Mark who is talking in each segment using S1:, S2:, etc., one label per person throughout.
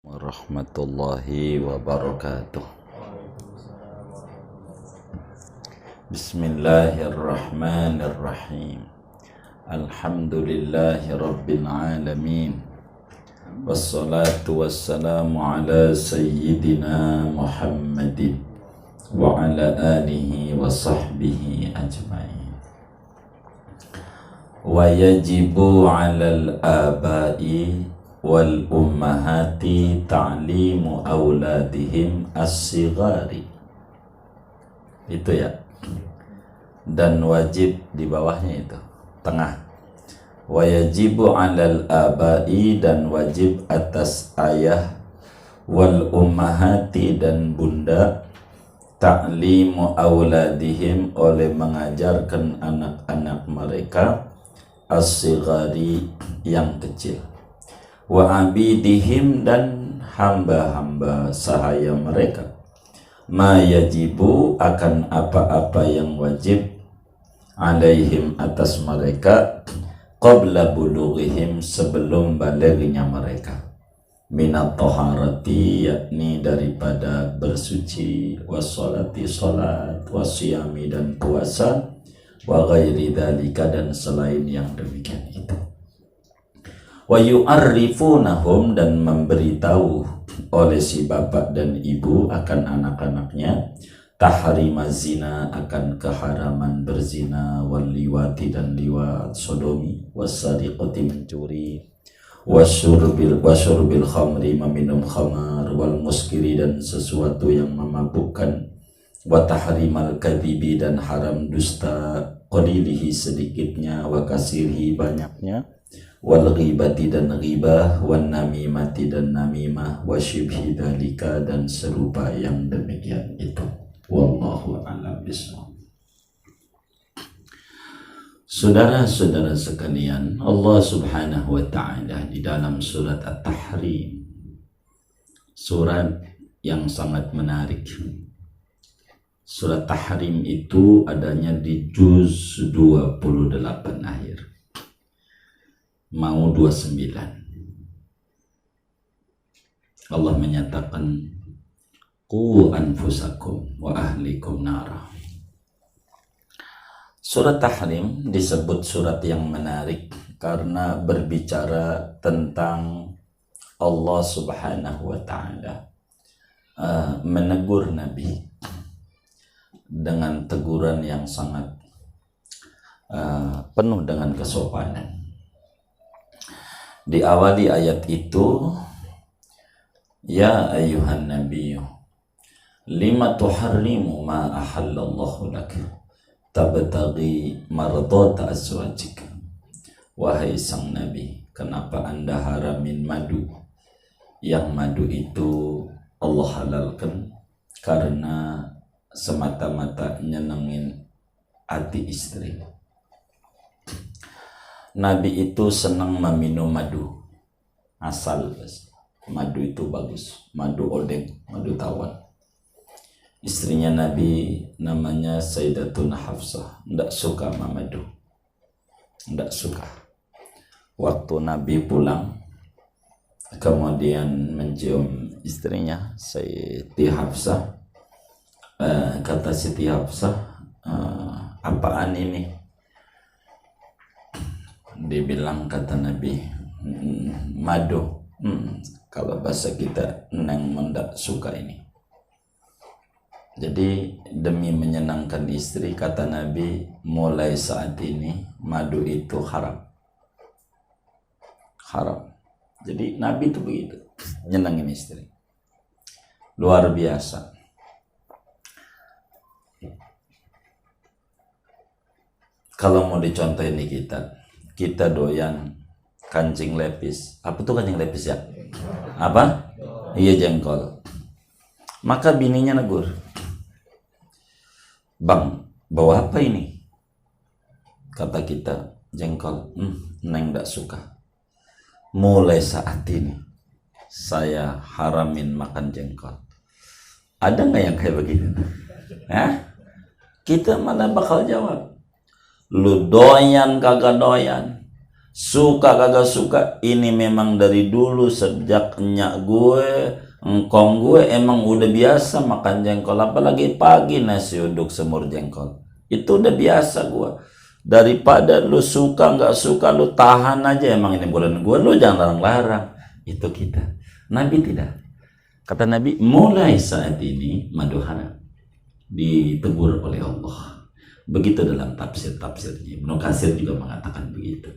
S1: Warahmatullahi wabarakatuh. Bismillahirrahmanirrahim. Alhamdulillahi rabbil alamin. Wassalatu wassalamu ala sayyidina Muhammadin wa ala alihi wa sahbihi ajma'in. Wa yajibu 'alal aba'i wal ummahati ta'limu auladihim as-sighari. Itu ya. Dan wajib di bawahnya itu, tengah. Wa yajibu 'alal abai, dan wajib atas ayah, wal ummahati, dan bunda, ta'limu auladihim, oleh mengajarkan anak-anak mereka, as-sighari, yang kecil, wa abidihim, dan hamba-hamba sahaya mereka, ma yajibu, akan apa-apa yang wajib, alaihim, atas mereka, qabla bulughihim, sebelum balignya mereka, minat taharati, yakni daripada bersuci, wassalati, salat, wasyami, dan puasa, wa ghairi dzalika, dan selain yang demikian itu. Wa yu'arrifunahum, dan memberitahu oleh si bapak dan ibu akan anak-anaknya, tahrima zina, akan keharaman berzina, wal liwati, dan liwat, sodomi, wasariqati, mencuri, wasyurbil khamri, meminum khamar, wal muskiri, dan sesuatu yang memabukkan, wa tahrimal kadhibi, dan haram dusta, qalilihi, sedikitnya, wa kasirihi, banyaknya, wal ghibati, dan ghibah, wan namimati, dan namimah, wa syibhi dalika, dan serupa yang demikian itu. Wallahu a'lam bishawab. Saudara-saudara sekalian, Allah Subhanahu wa ta'ala di dalam surat At-Tahrim, surat yang sangat menarik. Surat Tahrim itu adanya di juz 28 akhir, mau 29. Allah menyatakan, qu anfusakum wa ahlikum nara. Surat Tahrim disebut surat yang menarik karena berbicara tentang Allah Subhanahu wa ta'ala menegur Nabi dengan teguran yang sangat penuh dengan kesopanan. Diawali ayat itu, ya ayyuhan nabiyyu lima tuharrimu ma ahallallahu lak tabtaghi mardata azwajik. Wahai sang nabi, kenapa anda haramin madu, yang madu itu Allah halalkan karena semata-mata nyenengin hati istri. Nabi itu senang meminum madu, asal madu itu bagus, madu odeng, madu tawar. Istrinya Nabi namanya Sayyidatuna Hafsah, tidak suka sama madu, tidak suka. Waktu Nabi pulang, kemudian mencium istrinya Sayyidati Hafsah, kata Siti Hafsah, apaan ini? Dibilang, kata Nabi, madu. Kalau bahasa kita, neng mendak suka ini. Jadi demi menyenangkan istri, kata Nabi, mulai saat ini madu itu haram. Haram. Jadi Nabi itu begitu, nyenangin istri. Luar biasa. Kalau mau dicontohin di kita doyan kancing lepis. Apa tuh kancing lepis ya? Apa? Iya, jengkol. Maka bininya negur, bang, bawa apa ini? Kata kita, jengkol. Neng gak suka. Mulai saat ini saya haramin makan jengkol. Ada gak yang kayak begitu? Kita mana bakal jawab, lu doyan kagak doyan, Suka kagak suka, ini memang dari dulu sejak nyak gue, engkong gue emang udah biasa makan jengkol, apalagi pagi nasi uduk semur jengkol. Itu udah biasa gue. Daripada lu suka nggak suka, lu tahan aja, emang ini bulan gue, lu jangan larang-larang. Itu kita. Nabi tidak. Kata Nabi, mulai saat ini madu haram ditegur oleh Allah. Begitu dalam tafsir-tafsirnya. Ibnu Katsir juga mengatakan begitu.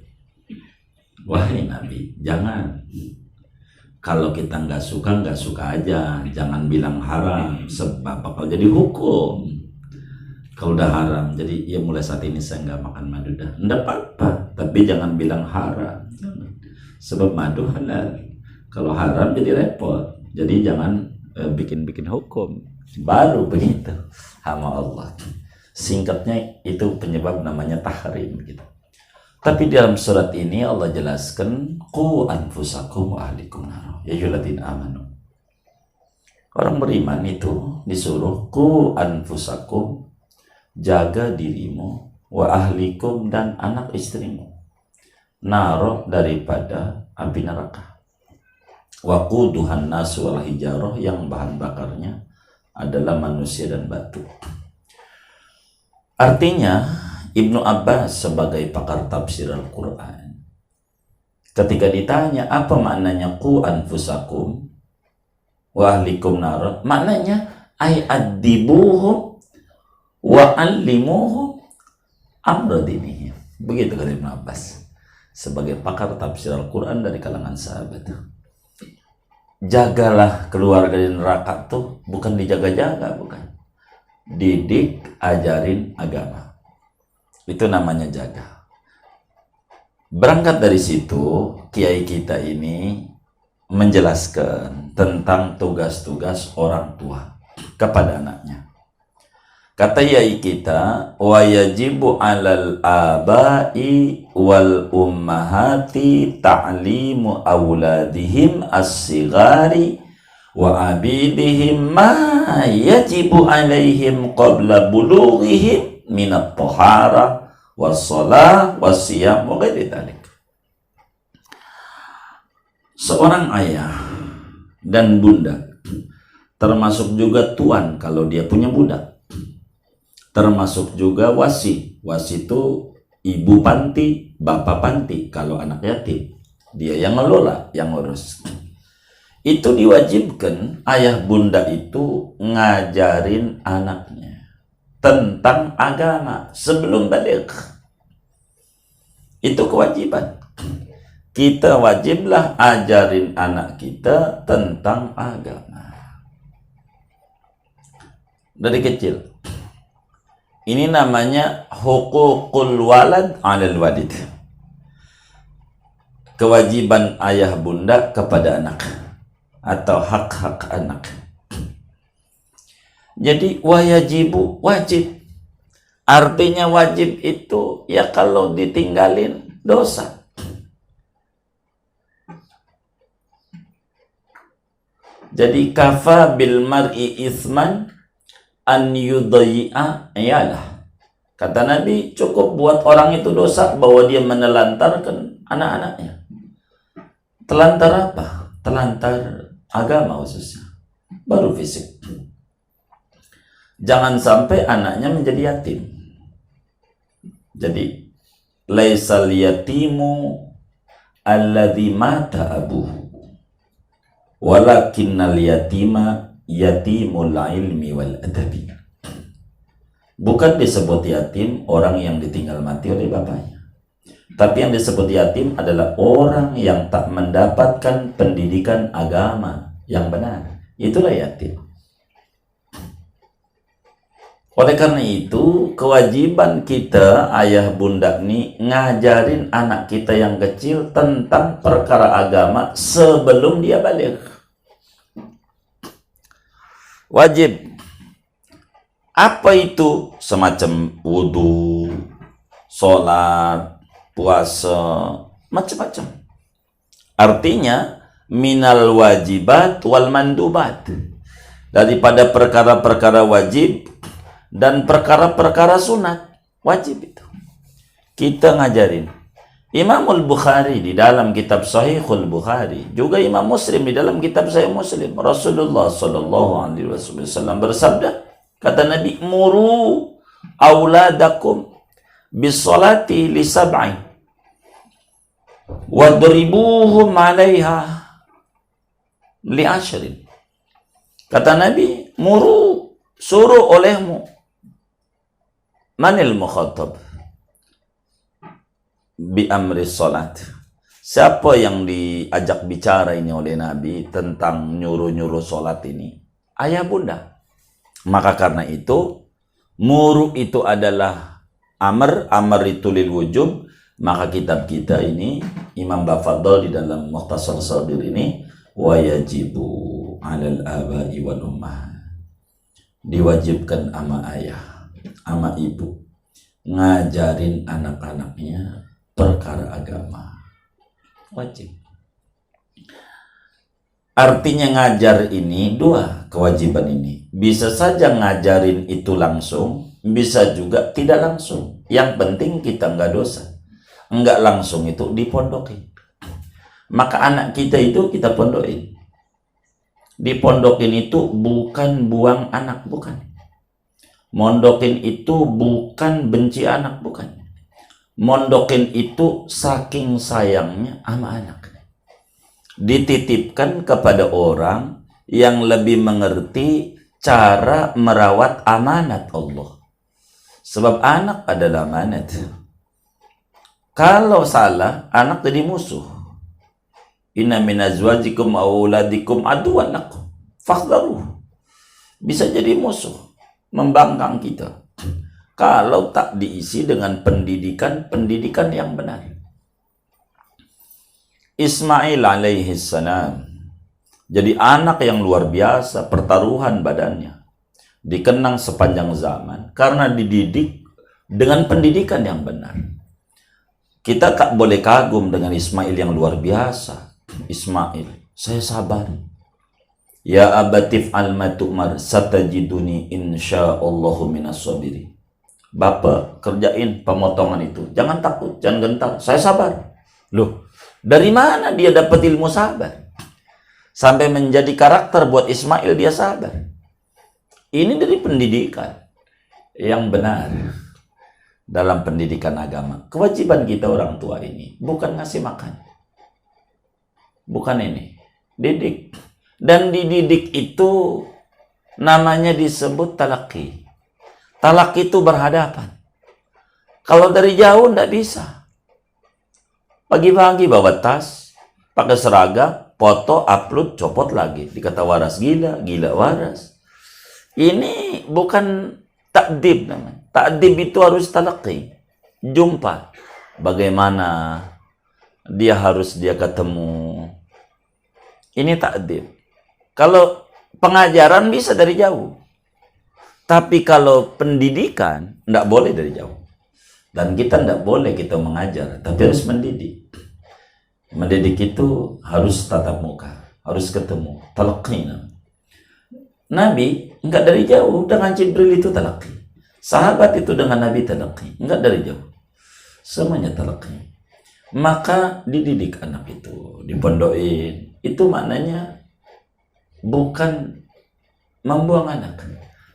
S1: Wahai Nabi, jangan. Kalau kita nggak suka aja. Jangan bilang haram, sebab bakal jadi hukum. Kalau udah haram, jadi ya mulai saat ini saya nggak makan madu dah. Nggak apa-apa, tapi jangan bilang haram. Sebab madu halal. Kalau haram jadi repot. Jadi jangan bikin-bikin hukum. Baru begitu sama Allah. Singkatnya itu penyebab namanya tahrim gitu. Tapi dalam surat ini Allah jelaskan qu anfusakum wa ahlikum nar. Ya ayyuhalladzina amanu. Orang beriman itu disuruh qu anfusakum, jaga dirimu, wa ahlikum, dan anak istrimu, naro, daripada api neraka. Wa quduhan nas wal hijarah, yang bahan bakarnya adalah manusia dan batu. Artinya Ibnu Abbas sebagai pakar tafsir Al-Quran, ketika ditanya apa maknanya qu anfusakum wa ahlikum nar, maknanya ay adibuhum wa allimuhum amra dinihim. Begitu kata Ibnu Abbas sebagai pakar tafsir Al-Quran dari kalangan sahabat. Jagalah keluarga dari neraka tuh bukan dijaga-jaga, bukan. Didik, ajarin agama. Itu namanya jaga. Berangkat dari situ, kiai kita ini menjelaskan tentang tugas-tugas orang tua kepada anaknya. Kata kiai kita, wa yajibu 'alal abai wal ummahati ta'limu auladihim as-sighari wa abidihim ma yajibu 'alaihim qabla bulughihim minat tahara wassalah wassiyam wa ghairi dzalik. Seorang ayah dan bunda, termasuk juga tuan kalau dia punya budak, termasuk juga wasi. Wasi itu ibu panti, bapak panti kalau anak yatim. Dia yang ngelola, yang ngurus. Itu diwajibkan ayah bunda itu ngajarin anaknya tentang agama sebelum balik. Itu kewajiban. Kita wajiblah ajarin anak kita tentang agama dari kecil. Ini namanya huququl walad 'alal walid. Kewajiban ayah bunda kepada anak atau hak-hak anak. Jadi wajibu, wajib. Artinya wajib itu ya kalau ditinggalin dosa. Jadi kafa bil mar'i isman an yudayya iyalah. Kata Nabi, cukup buat orang itu dosa bahwa dia menelantarkan anak-anaknya. Telantar apa? Telantar agama khususnya. Baru fisik. Jangan sampai anaknya menjadi yatim. Jadi laisal yatimu alladzi mata abuhu walakinnal yatima yatimul ilmi wal adabi. Bukan disebut yatim orang yang ditinggal mati oleh bapaknya, tapi yang disebut yatim adalah orang yang tak mendapatkan pendidikan agama yang benar. Itulah yatim. Oleh karena itu, kewajiban kita, ayah bunda nih, ngajarin anak kita yang kecil tentang perkara agama sebelum dia balik. Wajib. Apa itu? Semacam wudu, sholat, puasa, macam-macam. Artinya, minal wajibat wal mandubat. Daripada perkara-perkara wajib dan perkara-perkara sunat, wajib itu kita ngajarin. Imamul Bukhari di dalam kitab Sahihul Bukhari, juga Imam Muslim di dalam kitab Sahih Muslim, Rasulullah sallallahu alaihi wasallam bersabda, kata Nabi, muru auladakum bisolati li sab'in wadribuhum 'alaiha li ashrin. Kata Nabi, muru, suruh olehmu. Manil mukhatab bi amri salat. Siapa yang diajak bicara ini oleh Nabi tentang nyuruh-nyuruh salat ini? Ayah bunda. Maka karena itu, muru itu adalah amr, amr itu lil wujub. Maka kitab kita ini, Imam Bafadol di dalam Mukhtasar Shaghir ini, wa yajibu 'alal aba'i wal ummah. Diwajibkan ama ayah, ama ibu, ngajarin anak-anaknya perkara agama. Wajib. Artinya ngajar ini dua kewajiban ini. Bisa saja ngajarin itu langsung, bisa juga tidak langsung. Yang penting kita nggak dosa. Nggak langsung itu dipondokin. Maka anak kita itu kita pondokin. Dipondokin itu bukan buang anak, bukan. Mondokin itu bukan benci anak, bukan. Mondokin itu saking sayangnya sama anak. Dititipkan kepada orang yang lebih mengerti cara merawat amanat Allah. Sebab anak adalah amanat. Kalau salah, anak jadi musuh. Inna min azwajikum auladikum aduwwan lakum fahdharuh. Bisa jadi musuh, membangkang kita kalau tak diisi dengan pendidikan yang benar. Ismail alaihi salam jadi anak yang luar biasa, pertaruhan badannya, dikenang sepanjang zaman karena dididik dengan pendidikan yang benar. Kita tak boleh kagum dengan Ismail yang luar biasa. Ismail, saya sabar. Ya abatif al-matu'mar satajiduni insyaallahu minas sabirin. Bapak, kerjain pemotongan itu. Jangan takut, jangan gentar. Saya sabar. Loh, dari mana dia dapat ilmu sabar? Sampai menjadi karakter buat Ismail dia sabar. Ini dari pendidikan yang benar. Dalam pendidikan agama. Kewajiban kita orang tua ini bukan ngasih makan. Bukan ini. Didik. Dan dididik itu namanya disebut talaqi. Talak itu berhadapan. Kalau dari jauh nggak bisa. Pagi-pagi bawa tas, pakai seragam, foto, upload, copot lagi. Dikata waras, gila, gila waras. Ini bukan takdib namanya. Takdib itu harus talaqi. Jumpa. Bagaimana dia ketemu. Ini takdib. Kalau pengajaran bisa dari jauh. Tapi kalau pendidikan, tidak boleh dari jauh. Dan kita tidak boleh kita mengajar, tapi harus mendidik. Mendidik itu harus tatap muka, harus ketemu. Talaqi. Nabi enggak dari jauh, dengan Jibril itu talaqi. Sahabat itu dengan Nabi talaqi, enggak dari jauh. Semuanya talaqi. Maka dididik anak itu, dipondokin. Itu maknanya bukan membuang anak,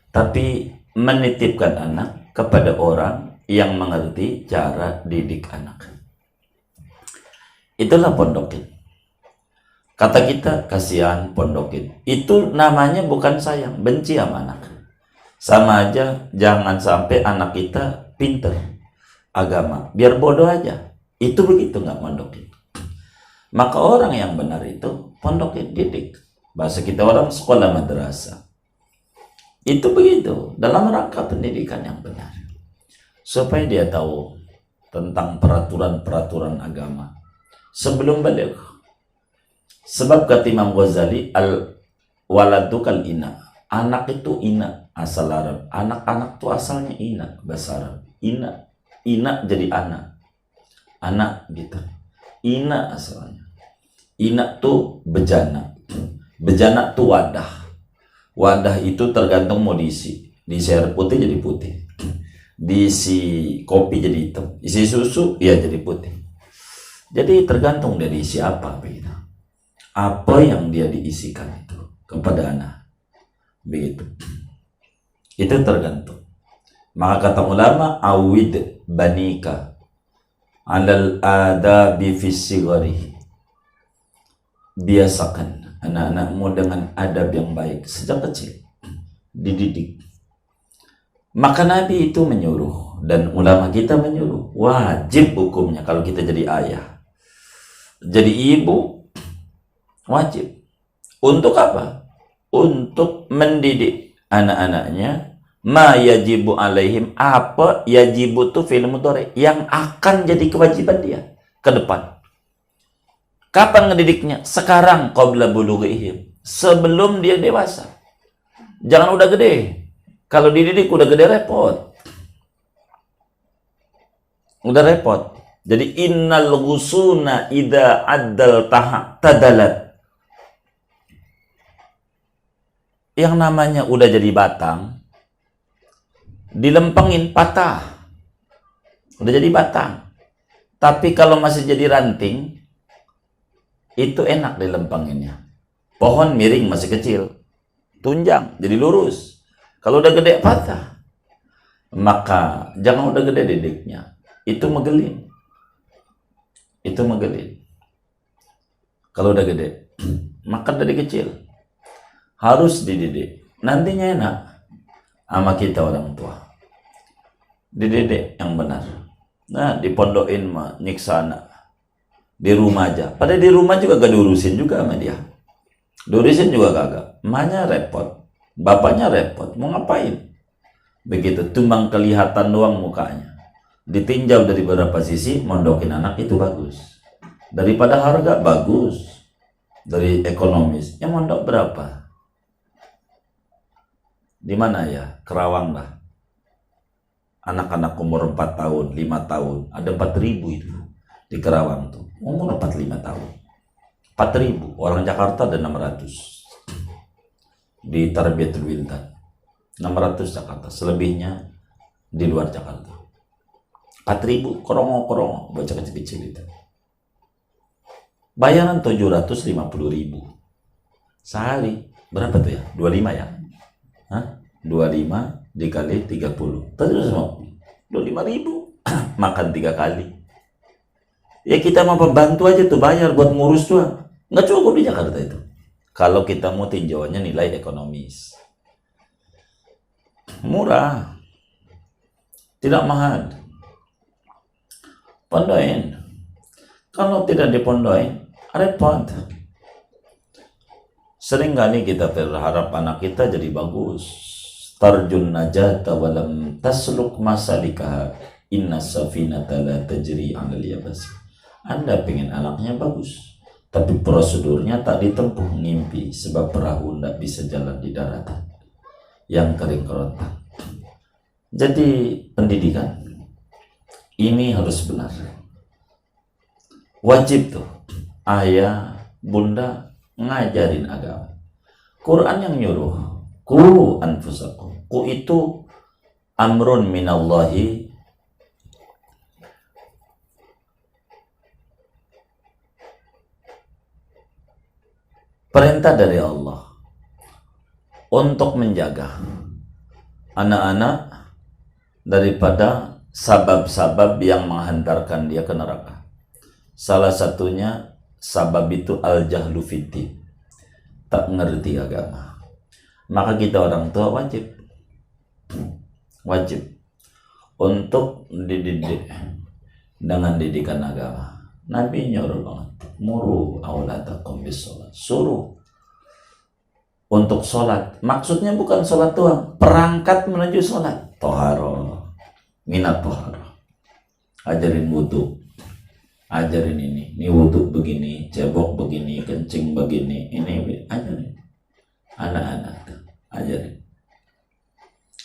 S1: tapi menitipkan anak kepada orang yang mengerti cara didik anak. Itulah pondokin. Kata kita, kasihan pondokin. Itu namanya bukan sayang, benci sama anak. Sama aja, jangan sampai anak kita pinter agama, biar bodoh aja. Itu begitu, nggak pondokin. Maka orang yang benar itu pondokin, didik. Bahasa kita orang sekolah madrasah. Itu begitu, dalam rangka pendidikan yang benar. Supaya dia tahu tentang peraturan-peraturan agama sebelum balik. Sebab kata Imam Ghazali, al-waladu kal ina. Anak itu ina, asal Arab. Anak-anak itu asalnya ina, bahasa Arab. Ina. Ina jadi anak. Anak gitu. Ina asalnya. Ina tuh bejana. Bejana tuh wadah. Wadah itu tergantung mau diisi. Diisi air putih jadi putih. Diisi kopi jadi hitam. Isi susu, ya jadi putih. Jadi tergantung dari siapa begitu. Apa yang dia diisikan itu kepada anak. Begitu. Itu tergantung. Maka kata ulama, awid banika alal adabi fisigari. Biasakan anak-anakmu dengan adab yang baik sejak kecil. Dididik. Maka Nabi itu menyuruh dan ulama kita menyuruh. Wajib hukumnya kalau kita jadi ayah. Jadi ibu wajib. Untuk apa? Untuk mendidik anak-anaknya. Ma yajibu alaihim, apa yajibu itu fi'il mudhari yang akan jadi kewajiban dia ke depan. Kapan ngedidiknya? Sekarang, qabla bulughihim, sebelum dia dewasa. Jangan udah gede. Kalau dididik udah gede repot. Udah repot. Jadi innal ghusuna idza addal tadalat. Yang namanya udah jadi batang, dilempengin patah. Udah jadi batang. Tapi kalau masih jadi ranting, itu enak dilempenginnya. Pohon miring masih kecil, tunjang jadi lurus. Kalau udah gede patah. Maka jangan udah gede didiknya. Itu megelin. Itu megelin. Kalau udah gede, maka dari kecil harus dididik. Nantinya enak sama kita orang tua. Dididik yang benar. Nah, dipondokin mah nyiksa anak. Di rumah aja. Padahal di rumah juga gak diurusin juga sama dia. Diurusin juga kagak. Emaknya repot. Bapaknya repot. Mau ngapain? Begitu. Tumbang kelihatan doang mukanya. Ditinjau dari beberapa sisi, mondokin anak itu bagus. Daripada harga, bagus. Dari ekonomis, ya mondok berapa? Di mana ya? Kerawang lah. Anak-anak umur 4 tahun, 5 tahun, ada 4.000 itu di Kerawang tuh. Umur 45 tahun. 4.000, orang Jakarta ada 600. Di Tarbiyatul Wildan. 600 Jakarta, selebihnya di luar Jakarta. 4.000 korongo-korongo, bocah kecil-kecil itu. Bayaran 750.000 sehari. Berapa tuh ya? 25 ya? Hah? 25 dikali 30. Terus 25.000. Makan 3 kali. Ya kita mau pembantu aja tuh bayar buat ngurus doang. Nggak cukup di Jakarta itu. Kalau kita mau tinjauannya nilai ekonomis. Murah. Tidak mahal. Pondoin. Kalau tidak dipondoin, repot. Sering kali kita berharap anak kita jadi bagus. Tarjun najata walam tasluk masalika inna safinata la tajri 'alal yabasi. Anda pengen anaknya bagus, tapi prosedurnya tak ditempuh ngimpi sebab perahu tidak bisa jalan di daratan yang kering kerontang. Jadi pendidikan ini harus benar. Wajib tuh ayah, bunda ngajarin agama. Quran yang nyuruh, ku anfusakum. Ku itu amrun minallahi, perintah dari Allah untuk menjaga anak-anak daripada sabab-sabab yang menghantarkan dia ke neraka. Salah satunya sabab itu al-jahlu fiddin, tak ngerti agama. Maka kita orang tua wajib untuk dididik dengan didikan agama. Nabi nyuruh banget, muru auladakum bis-shalah, suruh untuk sholat. Maksudnya bukan sholat doang, perangkat menuju sholat. Toharo, minat toharo, ajarin wudu, ajarin ini wudu begini, cebok begini, kencing begini, ini ajarin anak-anak, ajarin.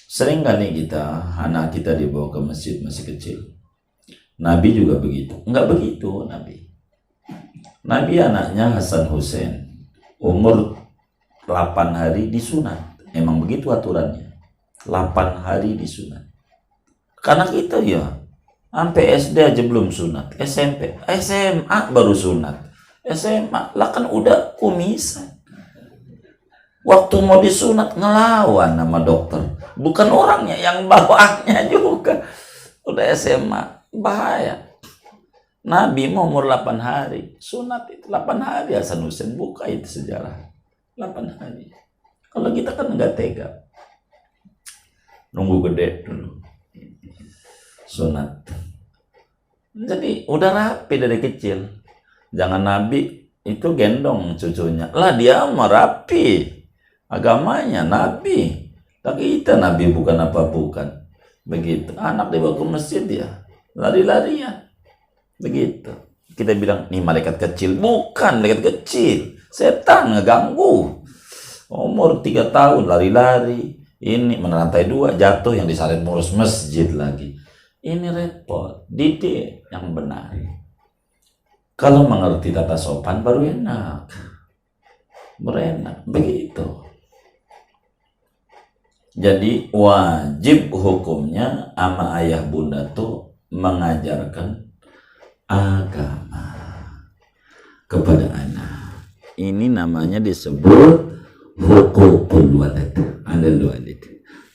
S1: Sering kali anak kita dibawa ke masjid masih kecil. Nabi juga begitu. Enggak begitu Nabi. Nabi anaknya Hasan Hussein umur 8 hari disunat. Emang begitu aturannya. 8 hari disunat. Karena kita ya Sampai SD aja belum sunat. SMP, SMA baru sunat. SMA lah kan udah kumisan. Waktu mau disunat ngelawan sama dokter. Bukan orangnya, yang bawahnya juga. Udah SMA, bahaya. Nabi mau umur 8 hari. Sunat itu 8 hari. Hasan Hussein buka itu sejarah. 8 hari. Kalau kita kan nggak tega. Nunggu gede dulu. Sunat. Jadi udah rapi dari kecil. Jangan Nabi itu gendong cucunya. Lah dia mah rapi. Agamanya Nabi. Tapi kita Nabi bukan apa bukan. Begitu. Anak dibawa ke masjid ya. Lari-larian. Begitu. Kita bilang, nih malaikat kecil. Bukan malaikat kecil. Setan ngeganggu. Umur 3 tahun lari-lari. Ini menerantai 2 jatuh yang disalin ngurus masjid lagi. Ini repot. Didik yang benar. Kalau mengerti tata sopan baru enak. Berenak. Begitu. Jadi wajib hukumnya ama ayah bunda tuh mengajarkan agama kepada anak. Ini namanya disebut hukukul walad.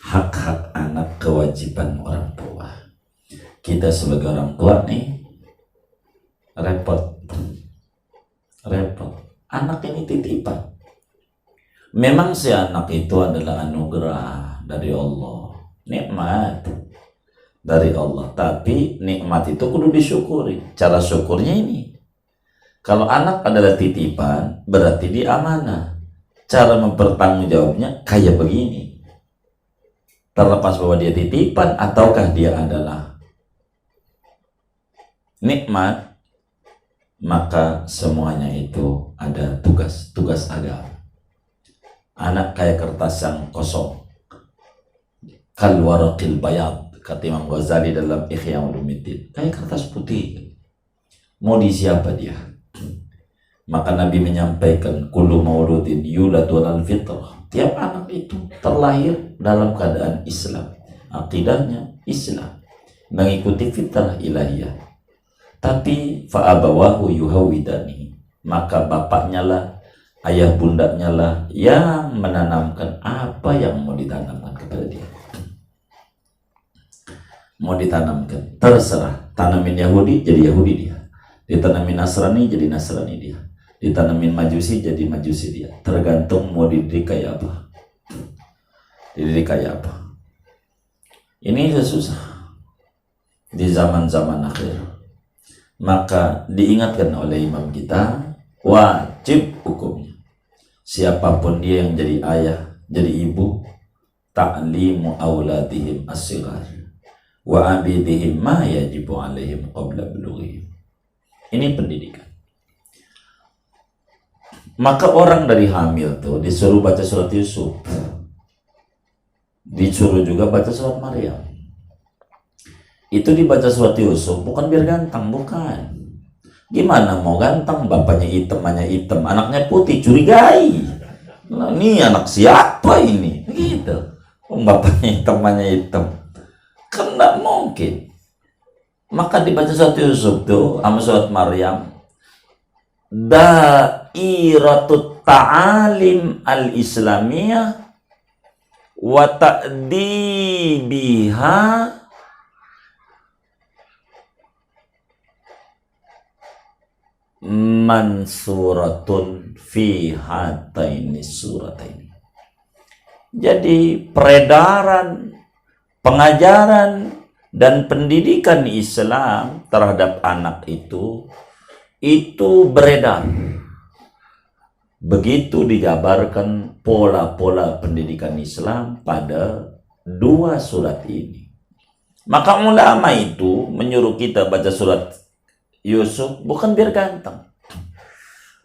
S1: Hak-hak anak, kewajiban orang tua. Kita sebagai orang tua nih repot. Anak ini titipan. Memang si anak itu adalah anugerah dari Allah, nikmat dari Allah. Tapi nikmat itu kudu disyukuri. Cara syukurnya ini, kalau anak adalah titipan, berarti dia amanah. Cara mempertanggungjawabnya kayak begini. Terlepas bahwa dia titipan ataukah dia adalah nikmat, maka semuanya itu ada tugas agama. Anak kayak kertas yang kosong, kal waraqil bayad, kata Imam Ghazali dalam Ihya Ulumuddin, kayak kertas putih. Mau di siapa dia? Maka Nabi menyampaikan, kullu mauludin yuladu alal fitrah. Tiap anak itu terlahir dalam keadaan Islam, akidahnya Islam, mengikuti fitrah ilahiyah. Tapi fa'abawahu yuhawidani, maka bapaknya lah, ayah bundanya lah yang menanamkan apa yang mau ditanamkan kepada dia. Mau ditanamkan, terserah. Tanamin Yahudi, jadi Yahudi dia. Ditanamin Nasrani, jadi Nasrani dia. Ditanamin Majusi, jadi Majusi dia. Tergantung mau dididik kayak apa. Dididik kayak apa. Ini susah di zaman-zaman akhir. Maka diingatkan oleh imam kita, wajib hukumnya. Siapapun dia yang jadi ayah, jadi ibu, ta'limu auladihim as-sighar wa abidihim ma yajibu alaihim qabla bulughihim. Ini pendidikan. Maka orang dari hamil tuh disuruh baca surat Yusuf, disuruh juga baca surat Maryam. Itu dibaca surat Yusuf bukan biar ganteng, bukan. Gimana mau ganteng, bapaknya hitam, mamanya hitam, anaknya putih, curigai. Nah, ini anak siapa ini? Gitu. Bapaknya hitam, mamanya hitam. Kan enggak mungkin. Maka dibaca surat Yusuf tuh sama surat Maryam. Da'iratut ta'alim al-islamiyah wa ta'dibiha mansuratun fi hataini surataini. Jadi peredaran, pengajaran dan pendidikan Islam terhadap anak itu beredar. Begitu dijabarkan pola-pola pendidikan Islam pada 2 surat ini. Maka ulama itu menyuruh kita baca surat Yusuf bukan biar ganteng.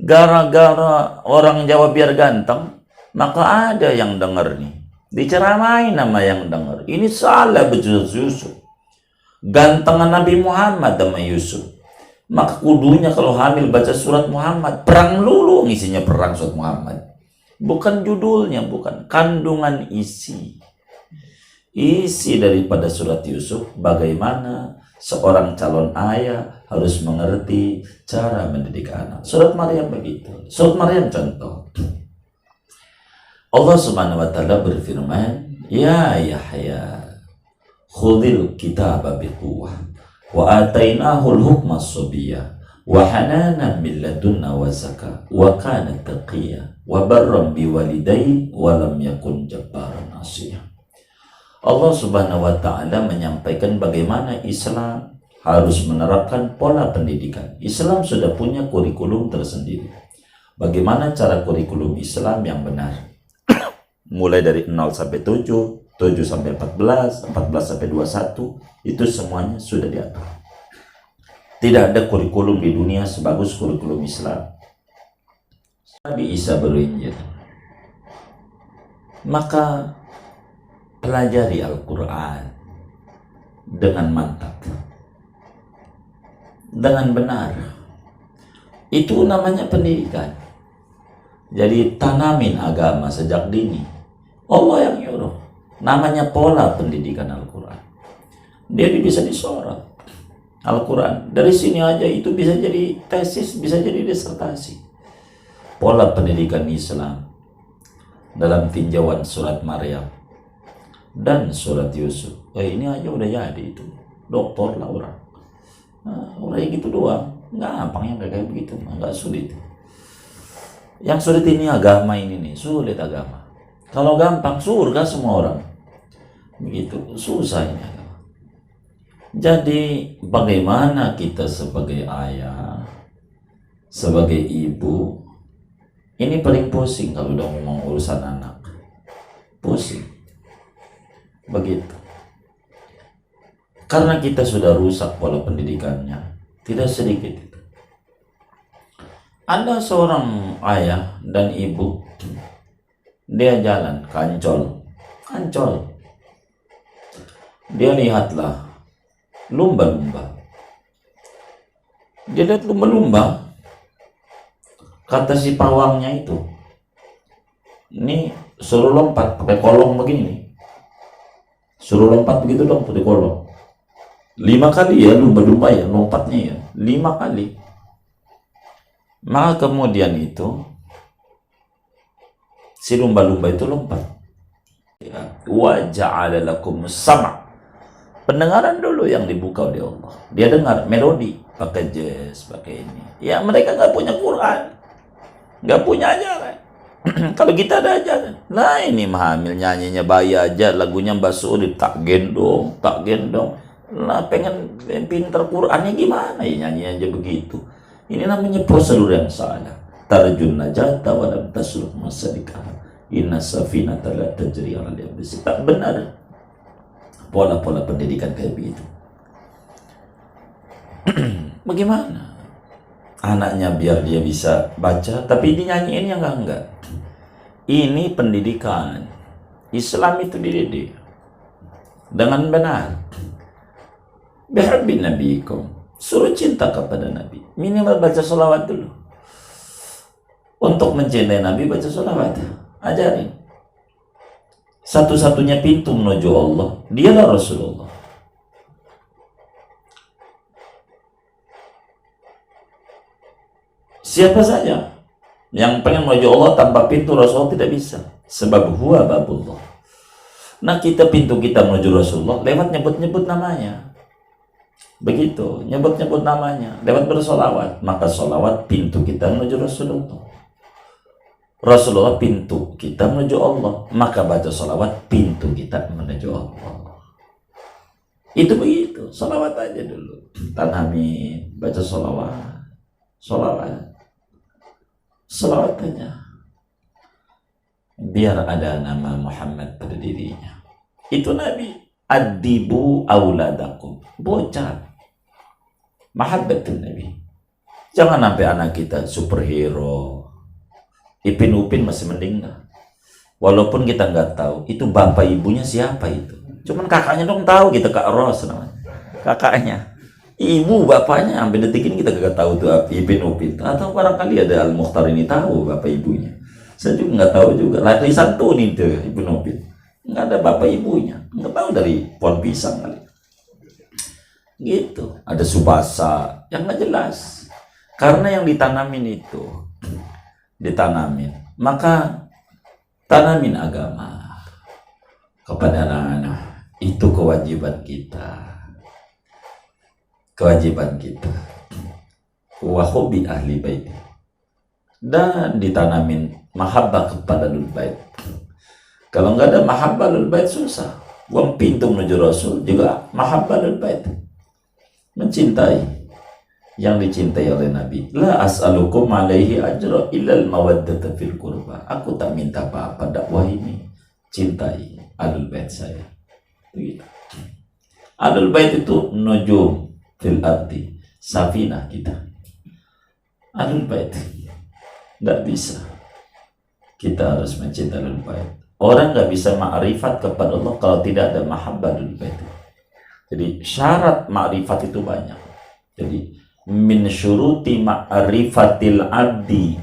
S1: Gara-gara orang Jawa biar ganteng, maka ada yang dengar nih. Diceramain nama yang dengar. Ini salah baca Yusuf. Gantengan Nabi Muhammad sama Yusuf. Maka kudunya kalau hamil baca surat Muhammad. Perang lulu isinya, perang surat Muhammad. Bukan judulnya, bukan. Kandungan isi. Isi daripada surat Yusuf, bagaimana Seorang calon ayah harus mengerti cara mendidik anak. Surat Maryam begitu. Surat Maryam contoh. Allah Subhanahu wa taala berfirman, "Ya Yahya, khudhil kitaba biquwwah wa atainahul hukma sabiyya wa hananan min ladunna wa zakah wa kana taqiyya wa barram biwalidayhi wa lam yakun jabbaran 'asiyya." Allah Subhanahu wa taala menyampaikan bagaimana Islam harus menerapkan pola pendidikan. Islam sudah punya kurikulum tersendiri. Bagaimana cara kurikulum Islam yang benar? Mulai dari 0 sampai 7, 7 sampai 14, 14 sampai 21, itu semuanya sudah diatur. Tidak ada kurikulum di dunia sebagus kurikulum Islam. Nabi Isa berinjil. Maka pelajari Al-Quran dengan mantap, dengan benar. Itu namanya pendidikan. Jadi tanamin agama sejak dini. Allah yang nyuruh. Namanya pola pendidikan Al-Quran. Dia bisa disorot Al-Quran. Dari sini aja itu bisa jadi tesis, bisa jadi disertasi. Pola pendidikan Islam dalam tinjauan surat Maryam dan surat Yusuf. Ini aja udah jadi itu. Doktor lah orang. Orang yang gitu doang. Gampang yang kayak begitu. Nggak sulit. Yang sulit ini agama ini nih. Sulit agama. Kalau gampang surga semua orang. Begitu. Susah ini agama. Jadi bagaimana kita sebagai ayah, sebagai ibu, ini paling pusing kalau udah ngomong urusan anak. Pusing. Begitu. Karena kita sudah rusak pola pendidikannya. Tidak sedikit itu. Ada seorang ayah dan ibu, dia jalan ke Ancol. Dia lihatlah lumba-lumba. Dia lihat lumba-lumba. Kata si pawangnya itu, ini suruh lompat pakai kolong begini. Suruh lompat begitu dong pakai kolong. 5 kali ya lumba-lumba ya lompatnya ya. 5 kali. Maka kemudian itu si lumba-lumba itu lompat. Wa ja'ala lakum sama'. Pendengaran dulu yang dibuka oleh Allah. Dia dengar melodi pakai jazz, pakai ini. Ya mereka nggak punya Quran, nggak punya ajaran. Kalau kita ada ajaran. Nah ini hamil nyanyinya bayi aja, lagunya Mbak Suri tak gendong. Lah pengen pinter Qurannya gimana ya nyanyi aja begitu. Ini namanya prosedur yang salah. Tarjun najata wa lam tasluk masalika. Inna safinata la tajri 'ala al-yabs. Tak benar pola-pola pendidikan kayak begitu. Bagaimana anaknya biar dia bisa baca tapi dinyanyiin yang enggak. Ini pendidikan Islam, itu dididik dengan benar. Bihabbi nabiikum, suruh cinta kepada Nabi. Minimal baca sholawat dulu. Untuk mencintai Nabi baca sholawat. Ajarin. Satu-satunya pintu menuju Allah, dialah Rasulullah. Siapa saja yang pengen menuju Allah tanpa pintu Rasulullah tidak bisa. Sebab huwa babullah. Nah pintu kita menuju Rasulullah lewat nyebut-nyebut namanya. Begitu, nyebut-nyebut namanya, lewat bersolawat. Maka solawat pintu kita menuju Rasulullah. Rasulullah pintu kita menuju Allah. Maka baca solawat pintu kita menuju Allah. Itu begitu, solawat aja dulu. Tanami, baca solawat. Solawat aja. Biar ada nama Muhammad pada dirinya. Itu Nabi. Adibu auladakum. Bocah. Mahabbatun Nabi. Jangan sampai anak kita superhero. Ipin Upin masih mending lah. Walaupun kita nggak tahu itu bapak ibunya siapa itu. Cuman kakaknya dong tahu, kita Kak Ros namanya. Kakaknya. Ibu bapaknya sampai detik ini kita nggak tahu tuh Ipin Upin. Atau barangkali ada Al-Mukhtar ini tahu bapak ibunya. Saya juga nggak tahu juga. Lari Santuni itu Ipin Upin. Nggak ada bapak ibunya. Nggak tahu dari pohon pisang kali. gitu. Ada subasa yang nggak jelas. Karena yang ditanamin itu, maka tanamin agama kepada anak-anak. Itu kewajiban kita. Wa hubbi ahli bait. Dan ditanamin mahabbah kepada Ahlul Bait. Kalau nggak ada mahabbah Ahlul Bait susah. Uang pintu menuju Rasul juga mahabbah Ahlul Bait. Mencintai yang dicintai oleh Nabi. La as'alukum alaihi ajra illal mawaddata fil qurba. Aku tak minta apa-apa dakwah ini. Cintai Ahlul Bait saya. Begitu. Ahlul Bait itu nujum fil ardi, safinah kita. Ahlul Bait nggak bisa. Kita harus mencintai Ahlul Bait. Orang nggak bisa ma'rifat kepada Allah kalau tidak ada mahabbah Ahlul Bait. Jadi syarat ma'rifat itu banyak. Jadi min syuruti ma'rifatil abdi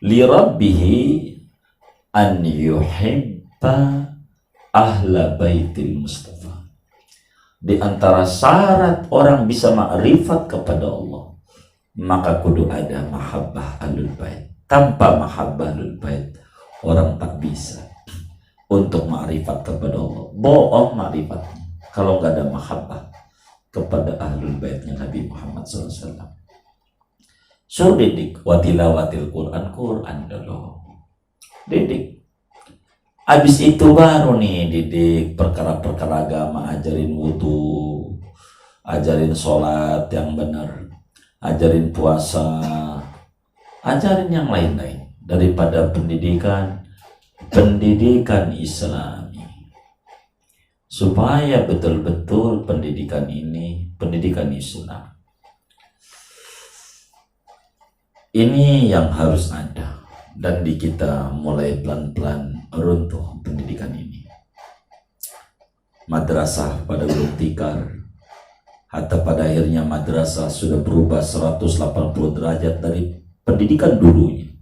S1: li rabbihi an yuhibba ahla baitil Mustafa. Di antara syarat orang bisa ma'rifat kepada Allah, maka kudu ada mahabbah Ahlul Bait. Tanpa mahabbah Ahlul Bait, orang tak bisa untuk ma'rifat kepada Allah. Bohong ma'rifatnya kalau nggak ada mahabbah kepada Ahlul Baitnya Nabi Muhammad SAW. So didik watilawatil Quran dulu. Didik. Habis itu baru nih didik perkara-perkara agama, ajarin wudu, ajarin sholat yang benar, ajarin puasa, ajarin yang lain-lain daripada pendidikan Islami. Supaya betul-betul pendidikan ini pendidikan Islam. Ini yang harus ada. Dan di kita mulai pelan-pelan runtuh pendidikan ini. Madrasah pada belum tikar, hatta pada akhirnya madrasah sudah berubah 180 derajat dari pendidikan dulunya.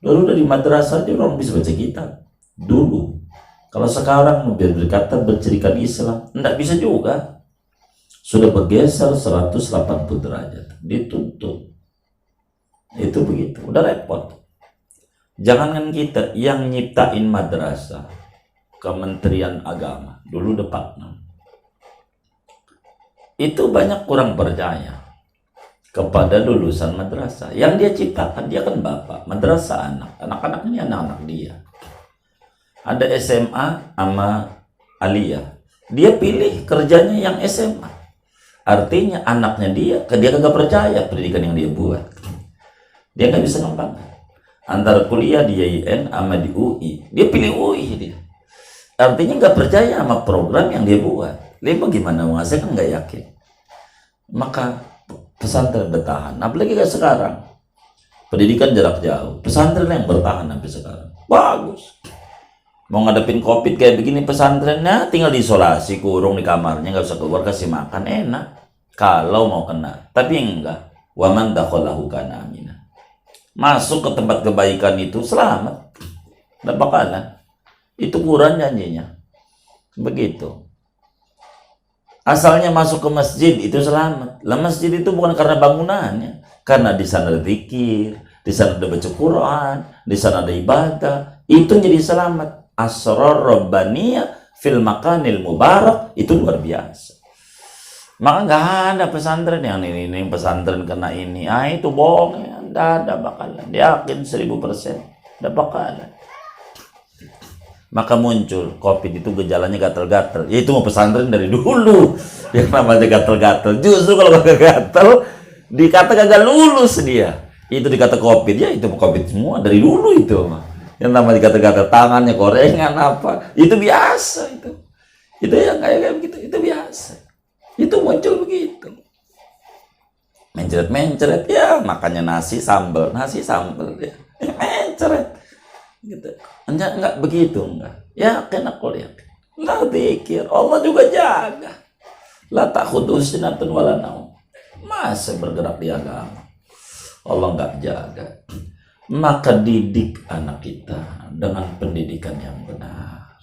S1: Dulu dari madrasah dia orang bisa baca kitab dulu. Kalau sekarang biar berkata bercirikan Islam, enggak bisa juga. Sudah bergeser 180 derajat, dituntut. Itu begitu, udah repot. Jangankan kita yang nyiptain madrasah, Kementerian Agama dulu Departemen, itu banyak kurang percaya kepada lulusan madrasah. Yang dia ciptakan, dia kan bapak madrasah, anak-anak ini anak-anak dia. Ada SMA sama aliyah, dia pilih kerjanya yang SMA. Artinya anaknya dia kagak percaya pendidikan yang dia buat. Dia nggak bisa ngembangkan. Antara kuliah di IAIN sama di UI, dia pilih UI dia. Artinya nggak percaya sama program yang dia buat. Dia bagaimana menghasilkan, nggak yakin. Maka pesantren bertahan. Apalagi kayak sekarang, pendidikan jarak jauh, pesantren yang bertahan sampai sekarang. Bagus. Mau ngadepin COVID kayak begini pesantrennya, tinggal diisolasi, kurung di kamarnya, nggak usah keluar, kasih makan, enak. Kalau mau kena, tapi enggak. Waman dakhalahu kana aminah. Masuk ke tempat kebaikan itu selamat, tidak bakalan. Itu Quran janjinya begitu. Asalnya masuk ke masjid itu selamat. Lah masjid itu bukan karena bangunannya, karena di sana ada zikir, di sana ada baca Quran, di sana ada ibadah. Itu jadi selamat. Asrar rabbaniyah fil makanil mubarak, itu luar biasa. Maka nggak ada pesantren yang ini pesantren kena ini. Itu bohong ya. Nggak ada bakalan. Yakin 1000%. Nggak bakalan. Maka muncul COVID itu gejalanya gatel-gatel. Ya itu mau pesantren dari dulu. Yang namanya gatel-gatel. Justru kalau kagak gatel, dikata kagak lulus dia. Itu dikata COVID. Ya itu COVID semua dari dulu itu. Yang namanya gatel-gatel, tangannya korengan apa. Itu biasa itu. Itu yang kayak begitu. Itu biasa. Itu muncul begitu. Mencret-mencret ya, makanya nasi sambal ya. Mencret. Gitu. Enggak begitu enggak. Yakin aku lihat. La dzikir, Allah juga jaga. La ta'khudhu sinatun wala naum. Masih bergerak di agama. Allah enggak jaga. Maka didik anak kita dengan pendidikan yang benar.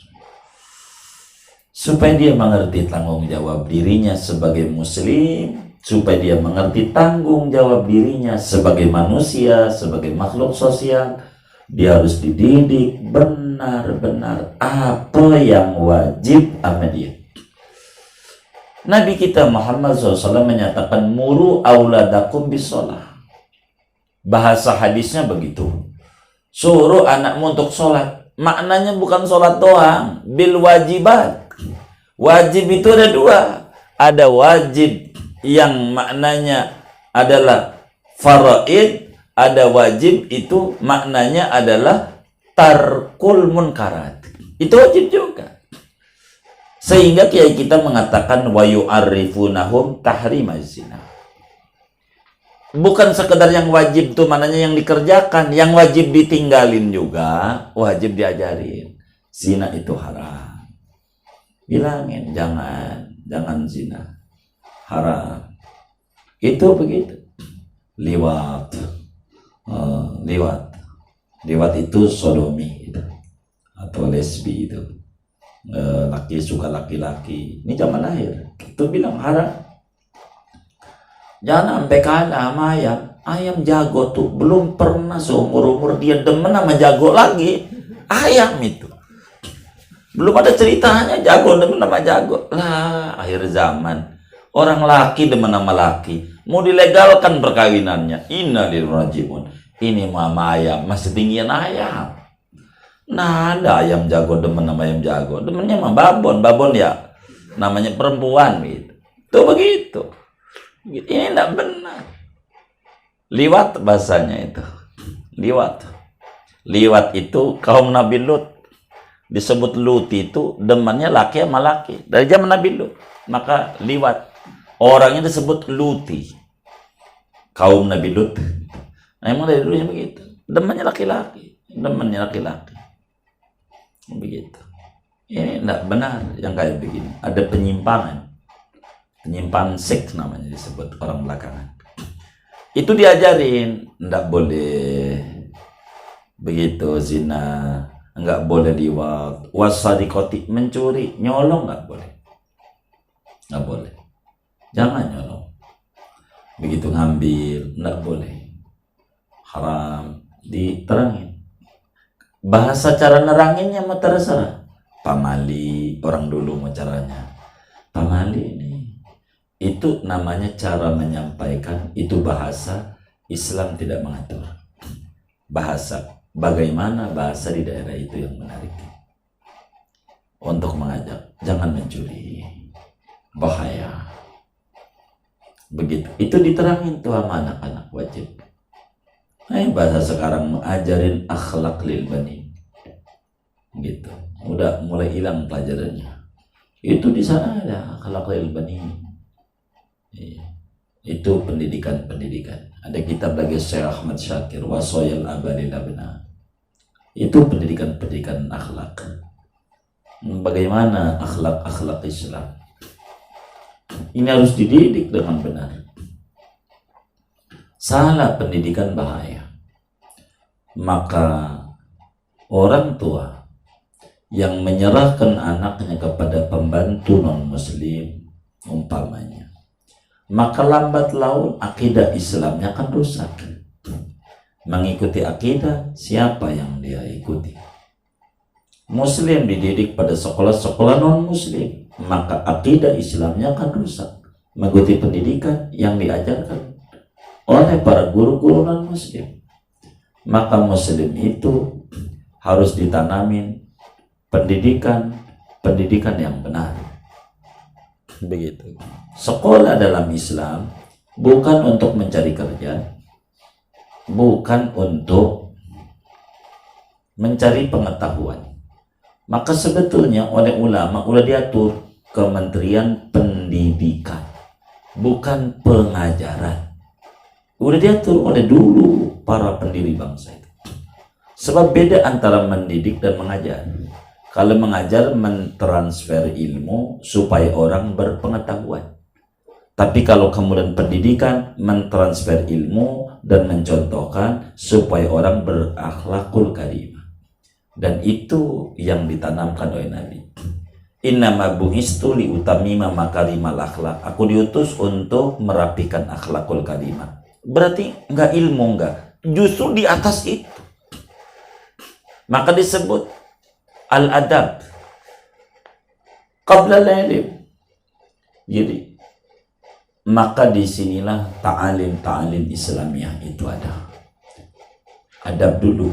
S1: supaya dia mengerti tanggung jawab dirinya sebagai muslim, supaya dia mengerti tanggung jawab dirinya sebagai manusia, sebagai makhluk sosial. Dia harus dididik benar-benar apa yang wajib sama dia. Nabi kita Muhammad SAW menyatakan muru auladakum bisolah. Bahasa hadisnya begitu, suruh anakmu untuk sholat. Maknanya bukan sholat doang, bil wajibat. Wajib itu ada dua. Ada wajib yang maknanya adalah faraid, ada wajib itu maknanya adalah tarkul munkarat. Itu wajib juga. Sehingga kiai kita mengatakan wa yu'arrifunahum tahrimaz zina. Bukan sekedar yang wajib itu maknanya yang dikerjakan, yang wajib ditinggalin juga, wajib diajarin. Zina itu haram. Bilangin jangan zina. Haram. Itu begitu. Liwat itu sodomi itu. Atau lesbi itu. Laki suka laki-laki. Ini zaman akhir. Itu bilang haram. Jangan sampai kalah sama ayam. Ayam jago tuh belum pernah seumur-umur dia demen sama jago lagi. Ayam itu. Belum ada ceritanya jago demen sama jago. Lah, akhir zaman. Orang laki demen sama laki. Mau dilegalkan perkawinannya. Innalillahi wa inna ilaihi raji'un. Ini mama ayam masih tinggian ayam. Nah, ada ayam jago demen sama ayam jago. Demennya sama babon ya namanya perempuan gitu. Tuh begitu. Ini enggak benar. Liwat bahasanya itu. Liwat itu kaum Nabi Lut. Disebut Lut itu demennya laki sama laki. Dari zaman Nabi Lut. Maka liwat. Orangnya disebut Luti. Kaum Nabi Lut. Nah, emang dari dulunya begitu. Demennya laki-laki. Begitu. Ini enggak benar yang kayak begini. Ada penyimpangan seks namanya disebut orang belakangan. Itu diajarin, enggak boleh begitu zina, enggak boleh liwat, wasadikoti mencuri, nyolong enggak boleh, jangan nyolong. Begitu ngambil enggak boleh, haram. Diterangin. Bahasa cara neranginnya mah terserah. Pamali, orang dulu mau caranya. Pamali ini. Itu namanya cara menyampaikan. Itu bahasa Islam tidak mengatur. Bahasa. Bagaimana bahasa di daerah itu yang menarik. Untuk mengajak. Jangan mencuri. Bahaya. Begitu. Itu diterangin tuh sama anak-anak wajib. Bahasa sekarang mengajarin akhlak lil bani. Gitu. Udah mulai hilang pelajarannya. Itu di sana ada akhlak lil bani. Itu pendidikan. Ada kitab lagi Syekh Ahmad Syakir Wasoyal Abadil Abna. Itu pendidikan akhlak. Bagaimana akhlak Islam? Ini harus dididik dengan benar. Salah pendidikan bahaya. Maka orang tua yang menyerahkan anaknya kepada pembantu non-muslim umpamanya, maka lambat laun akidah Islamnya akan rusak. Mengikuti akidah siapa yang dia ikuti? Muslim dididik pada sekolah-sekolah non-muslim, maka akidah Islamnya akan rusak. Mengikuti pendidikan yang diajarkan oleh para guru-guru non-muslim, maka muslim itu harus ditanamin pendidikan yang benar. Begitu. Sekolah dalam Islam bukan untuk mencari kerja, bukan untuk mencari pengetahuan. Maka sebetulnya oleh ulama udah diatur Kementerian Pendidikan, bukan pengajaran. Udah diatur oleh dulu para pendiri bangsa itu. Sebab beda antara mendidik dan mengajar. Kalau mengajar mentransfer ilmu supaya orang berpengetahuan. Tapi kalau kemudian pendidikan mentransfer ilmu dan mencontohkan supaya orang berakhlakul karimah. Dan itu yang ditanamkan oleh Nabi. Innama bu'istu li utamima makarimal akhlak. Aku diutus untuk merapikan akhlakul karimah. Berarti enggak ilmu, enggak. Justru di atas itu. Maka disebut al-adab qabla al-ilm. Jadi maka disinilah ta'alim Islamiyah itu ada. Adab dulu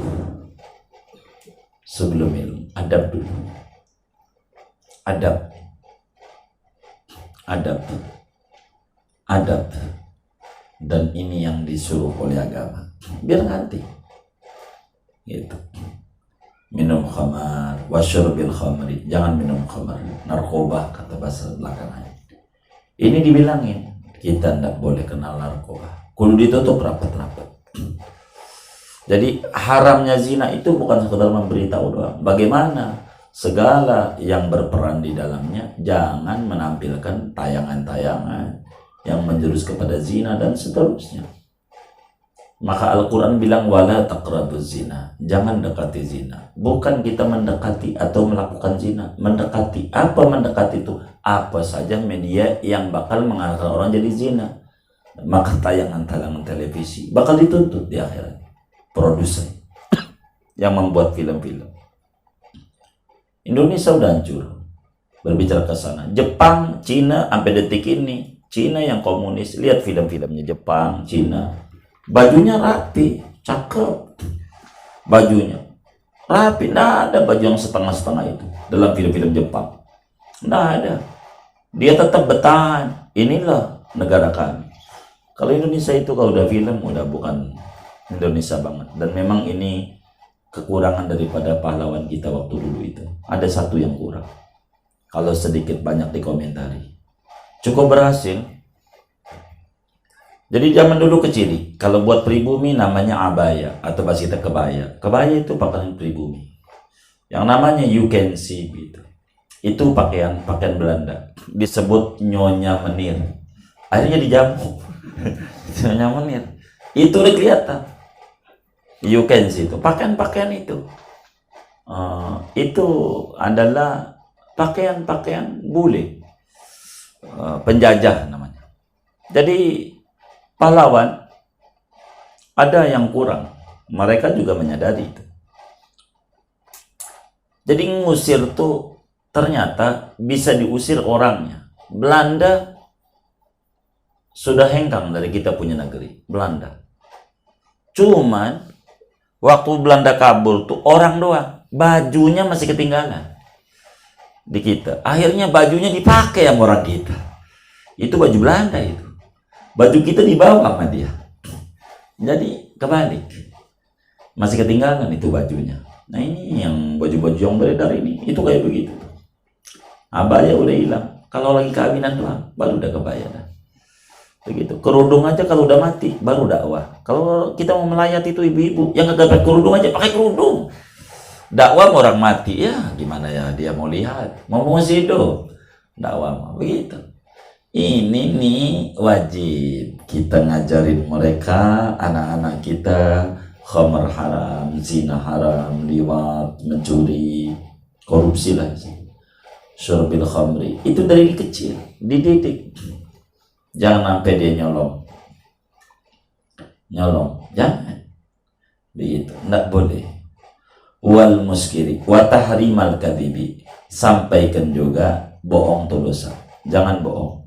S1: sebelum ilmu. Adab dulu. Adab. Dan ini yang disuruh oleh agama. Biar ngerti. Gitu. Minum khamar, wasyurbil khamri. Jangan minum khamar. Narkoba kata bahasa belakangan. Ini dibilangin. Kita tidak boleh kenal narkoba. Kudu ditutup rapat-rapat. Jadi haramnya zina itu bukan sekedar memberitahu doang. Bagaimana segala yang berperan di dalamnya, jangan menampilkan tayangan-tayangan yang menjurus kepada zina dan seterusnya. Maka Al-Quran bilang wala taqrabuz zina, jangan dekati zina. Bukan kita mendekati atau melakukan zina, mendekati. Apa mendekati itu? Apa saja media yang bakal mengarahkan orang jadi zina. Maka tayangan-tayangan televisi bakal dituntut di akhirat. Produser yang membuat film-film. Indonesia udah hancur. Berbicara ke sana, Jepang, Cina sampai detik ini, Cina yang komunis, lihat film-filmnya Jepang, Cina. Bajunya rapi, cakep. Bajunya rapi, nggak ada baju yang setengah-setengah itu dalam film-film Jepang. Nggak ada. Dia tetap bertahan. Inilah negara kami. Kalau Indonesia itu kalau udah film udah bukan Indonesia banget. Dan memang ini kekurangan daripada pahlawan kita waktu dulu itu. Ada satu yang kurang. Kalau sedikit banyak dikomentari. Cukup berhasil. Jadi zaman dulu kecil, kalau buat pribumi namanya abaya atau bahasa kita kebaya. Kebaya itu pakaian pribumi. Yang namanya you can see gitu. Itu pakaian Belanda. Disebut nyonya menir. Akhirnya dijamu. Nyonya menir. Itu udah kelihatan. You can see itu pakaian itu. Itu adalah pakaian bule. Penjajah namanya. Jadi pahlawan ada yang kurang, mereka juga menyadari itu. Jadi ngusir tuh ternyata bisa diusir orangnya. Belanda sudah hengkang dari kita punya negeri, Belanda. Cuman waktu Belanda kabur tuh orang doang, bajunya masih ketinggalan di kita. Akhirnya bajunya dipakai sama orang kita. Itu baju Belanda itu. Baju kita dibawa sama dia. Jadi kebalik. Masih ketinggalan itu bajunya. Nah ini yang baju-baju yang beredar ini. Itu kayak begitu. Abaya udah hilang. Kalau lagi kawinan doang, baru udah kebaya dah. Begitu. Kerudung aja kalau udah mati, baru dakwah. Kalau kita mau melayati itu ibu-ibu, yang gak dapat kerudung aja pakai kerudung. Dakwah orang mati, ya gimana ya dia mau lihat. Mau masih hidup. Dakwah mau begitu. Ini nih wajib kita ngajarin mereka, anak-anak kita, khamar haram, zina haram, liwat, mencuri, korupsi lah, syurbil khamri. Itu dari kecil, dididik. Jangan sampai dia nyolong, jangan. Begitu, enggak boleh. Wal muskiri, wa tahrimal kadhibi. Sampaikan juga bohong itu dosa. Jangan bohong.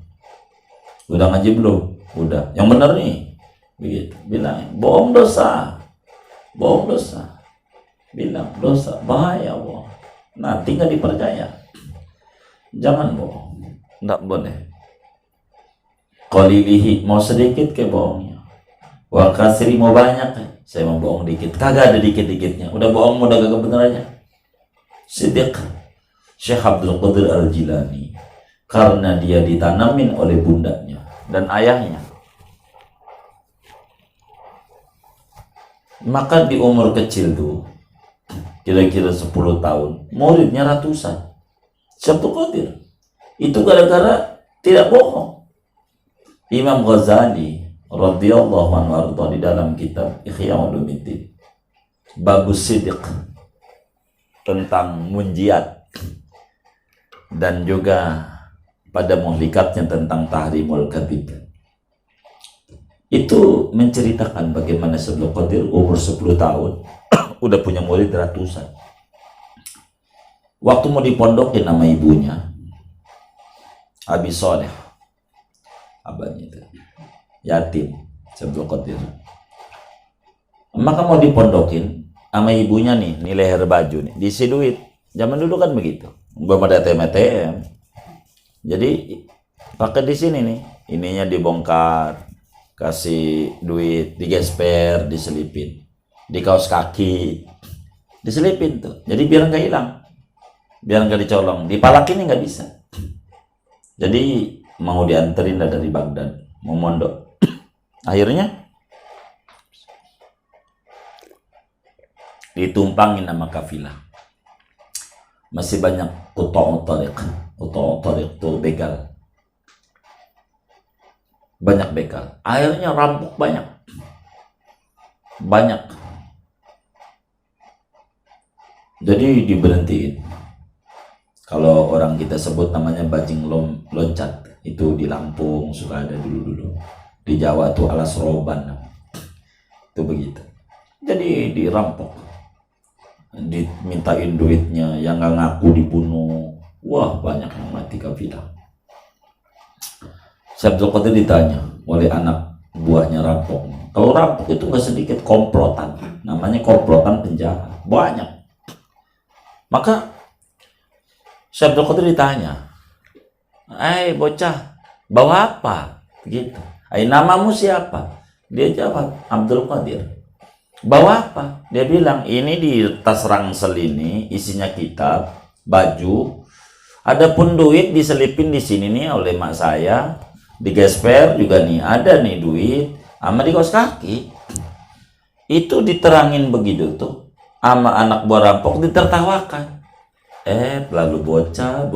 S1: Udah ngaji belum? Udah. Yang benar nih. Begitu. Bilang, bohong dosa. Bilang, dosa. Bahaya bohong. Nanti nggak dipercaya. Jangan bohong. Nggak boleh. Qalilihi, mau sedikit ke bohongnya. Wa kasri, mau banyak. Saya mau bohong dikit. Kagak ada dikit-dikitnya. Udah bohong, udah kagak bener aja. Siddiq. Syekh Abdul Qadir Al-Jilani. Karena dia ditanamin oleh bundanya dan ayahnya. Maka di umur kecil tuh, kira-kira 10 tahun, muridnya ratusan. Syekh Abdul Qadir. Itu gara-gara tidak bohong. Imam Ghazali radhiyallahu anhu di dalam kitab Ihya Ulumuddin, Babus Siddiq, tentang munjiat. dan juga pada muhlikatnya tentang tahrimul kadzib, itu menceritakan bagaimana Syekh Abdul Qadir umur 10 tahun udah punya murid ratusan. Waktu mau dipondokin nama ibunya, Abi Soleh, abahnya itu yatim, Syekh Abdul Qadir. Maka mau dipondokin sama ibunya nih leher baju nih, diisi duit. Zaman dulu kan begitu, belum ada ATM. Jadi pakai di sini nih, ininya dibongkar, kasih duit, digesper, diselipin di kaos kaki, diselipin tuh. Jadi biar nggak hilang, biar nggak dicolong, dipalakin nggak bisa. Jadi mau dianterin dari Baghdad, mau mondok. Akhirnya ditumpangin sama kafilah. Masih banyak utau tarik tuh begal. Banyak begal. Akhirnya rampok banyak. Jadi diberhentiin. Kalau orang kita sebut namanya bajing loncat. Itu di Lampung suka ada dulu-dulu. Di Jawa tuh alas roban. Itu begitu. Jadi dirampok. Dimintain duitnya, yang nggak ngaku dibunuh. Wah, banyak yang mati kafilah. Syekh Abdul Qadir ditanya oleh anak buahnya rampok. Kalau rampok itu nggak sedikit, komplotan, namanya komplotan penjahat, banyak. Maka Syekh Abdul Qadir ditanya, bocah, bawa apa? Gitu. Namamu siapa? Dia jawab, Abdul Qadir. Bawa apa? Dia bilang, ini di tas ransel ini isinya kitab, baju, adapun duit diselipin di sini nih oleh mak saya, digesper juga nih, ada nih duit, sama di kaos kaki. Itu diterangin begitu tuh, sama anak buah rampok ditertawakan. Lalu bocah.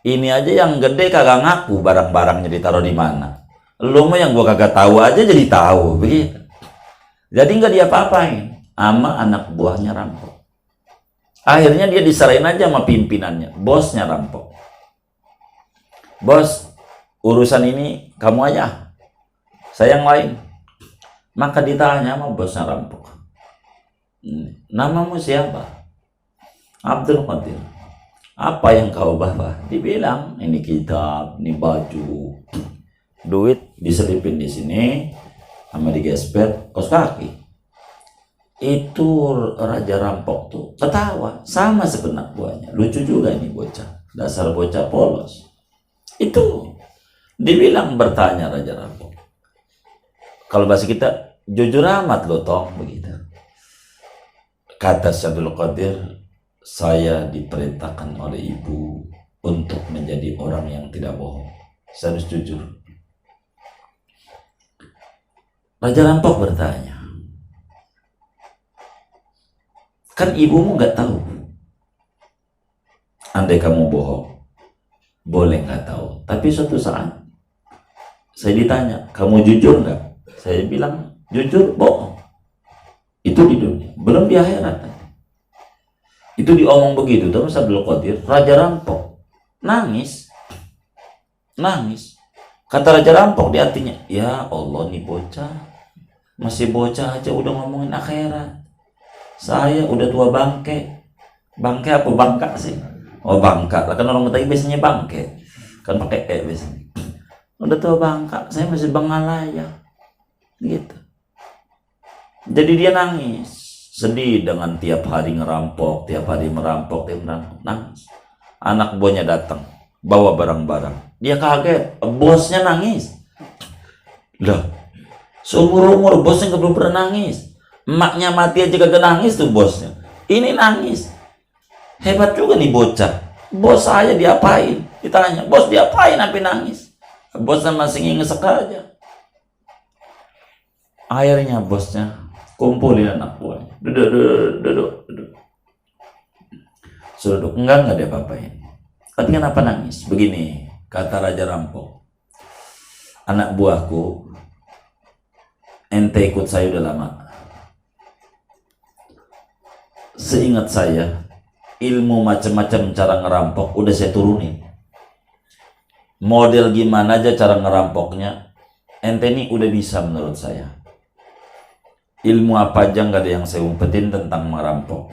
S1: Ini aja yang gede kagak ngaku barang-barangnya ditaruh di mana. Lu mah yang gua kagak tahu aja jadi tahu, begitu. Jadi nggak diapa-apain sama anak buahnya rampok. Akhirnya dia diserahin aja sama pimpinannya, bosnya rampok. Bos, urusan ini kamu aja, saya yang lain. Maka ditanya sama bosnya rampok, namamu siapa? Abdul Qadir. Apa yang kau bawa? Dibilang, ini kitab, ini baju, duit diselipin di sini, sama digesper kaos kaki. Itu raja rampok tuh ketawa sama sebenak buahnya. Lucu juga nih bocah, dasar bocah polos. Itu dibilang bertanya raja rampok. Kalau bahasa kita, jujur amat lo tong, begitu. Kata Syekh Abdul Qadir, saya diperintahkan oleh ibu untuk menjadi orang yang tidak bohong. Saya harus jujur. Raja rampok bertanya, kan ibumu nggak tahu. Andai kamu bohong, boleh nggak tahu. Tapi suatu saat saya ditanya, kamu jujur nggak? Saya bilang jujur, bohong. Itu di dunia, belum di akhirat. Itu diomong begitu terus Abdul Qadir, raja rampok nangis. Kata raja rampok di hatinya, ya Allah nih bocah, masih bocah aja udah ngomongin akhirat. Saya udah tua bangke. Bangke apa bangka sih? Oh bangka, kan orang Betawi biasanya bangke, kan pakai biasanya. Udah tua bangka, saya masih bengalaya, gitu. Jadi dia nangis, sedih dengan tiap hari ngerampok, tiap hari merampok, nangis. Anak buahnya datang, bawa barang-barang. Dia kaget, bosnya nangis. Lah, seumur-umur bosnya nggak belum pernah nangis. Emaknya mati aja kagak nangis tuh bosnya. Ini nangis. Hebat juga nih bocah. Bos saya diapain? Ditanya, bos diapain sampai nangis? Bosnya masih ngesek aja. Akhirnya bosnya kumpulin anak buahnya. Duduk. Suruh duduk. Enggak ada apa-apain. Tapi kenapa nangis? Begini, kata raja rampok. Anak buahku, ente ikut saya udah lama. Seingat saya, ilmu macam-macam cara ngerampok udah saya turunin. Model gimana aja cara ngerampoknya, ente ini udah bisa menurut saya. Ilmu apa aja nggak ada yang saya umpetin tentang merampok.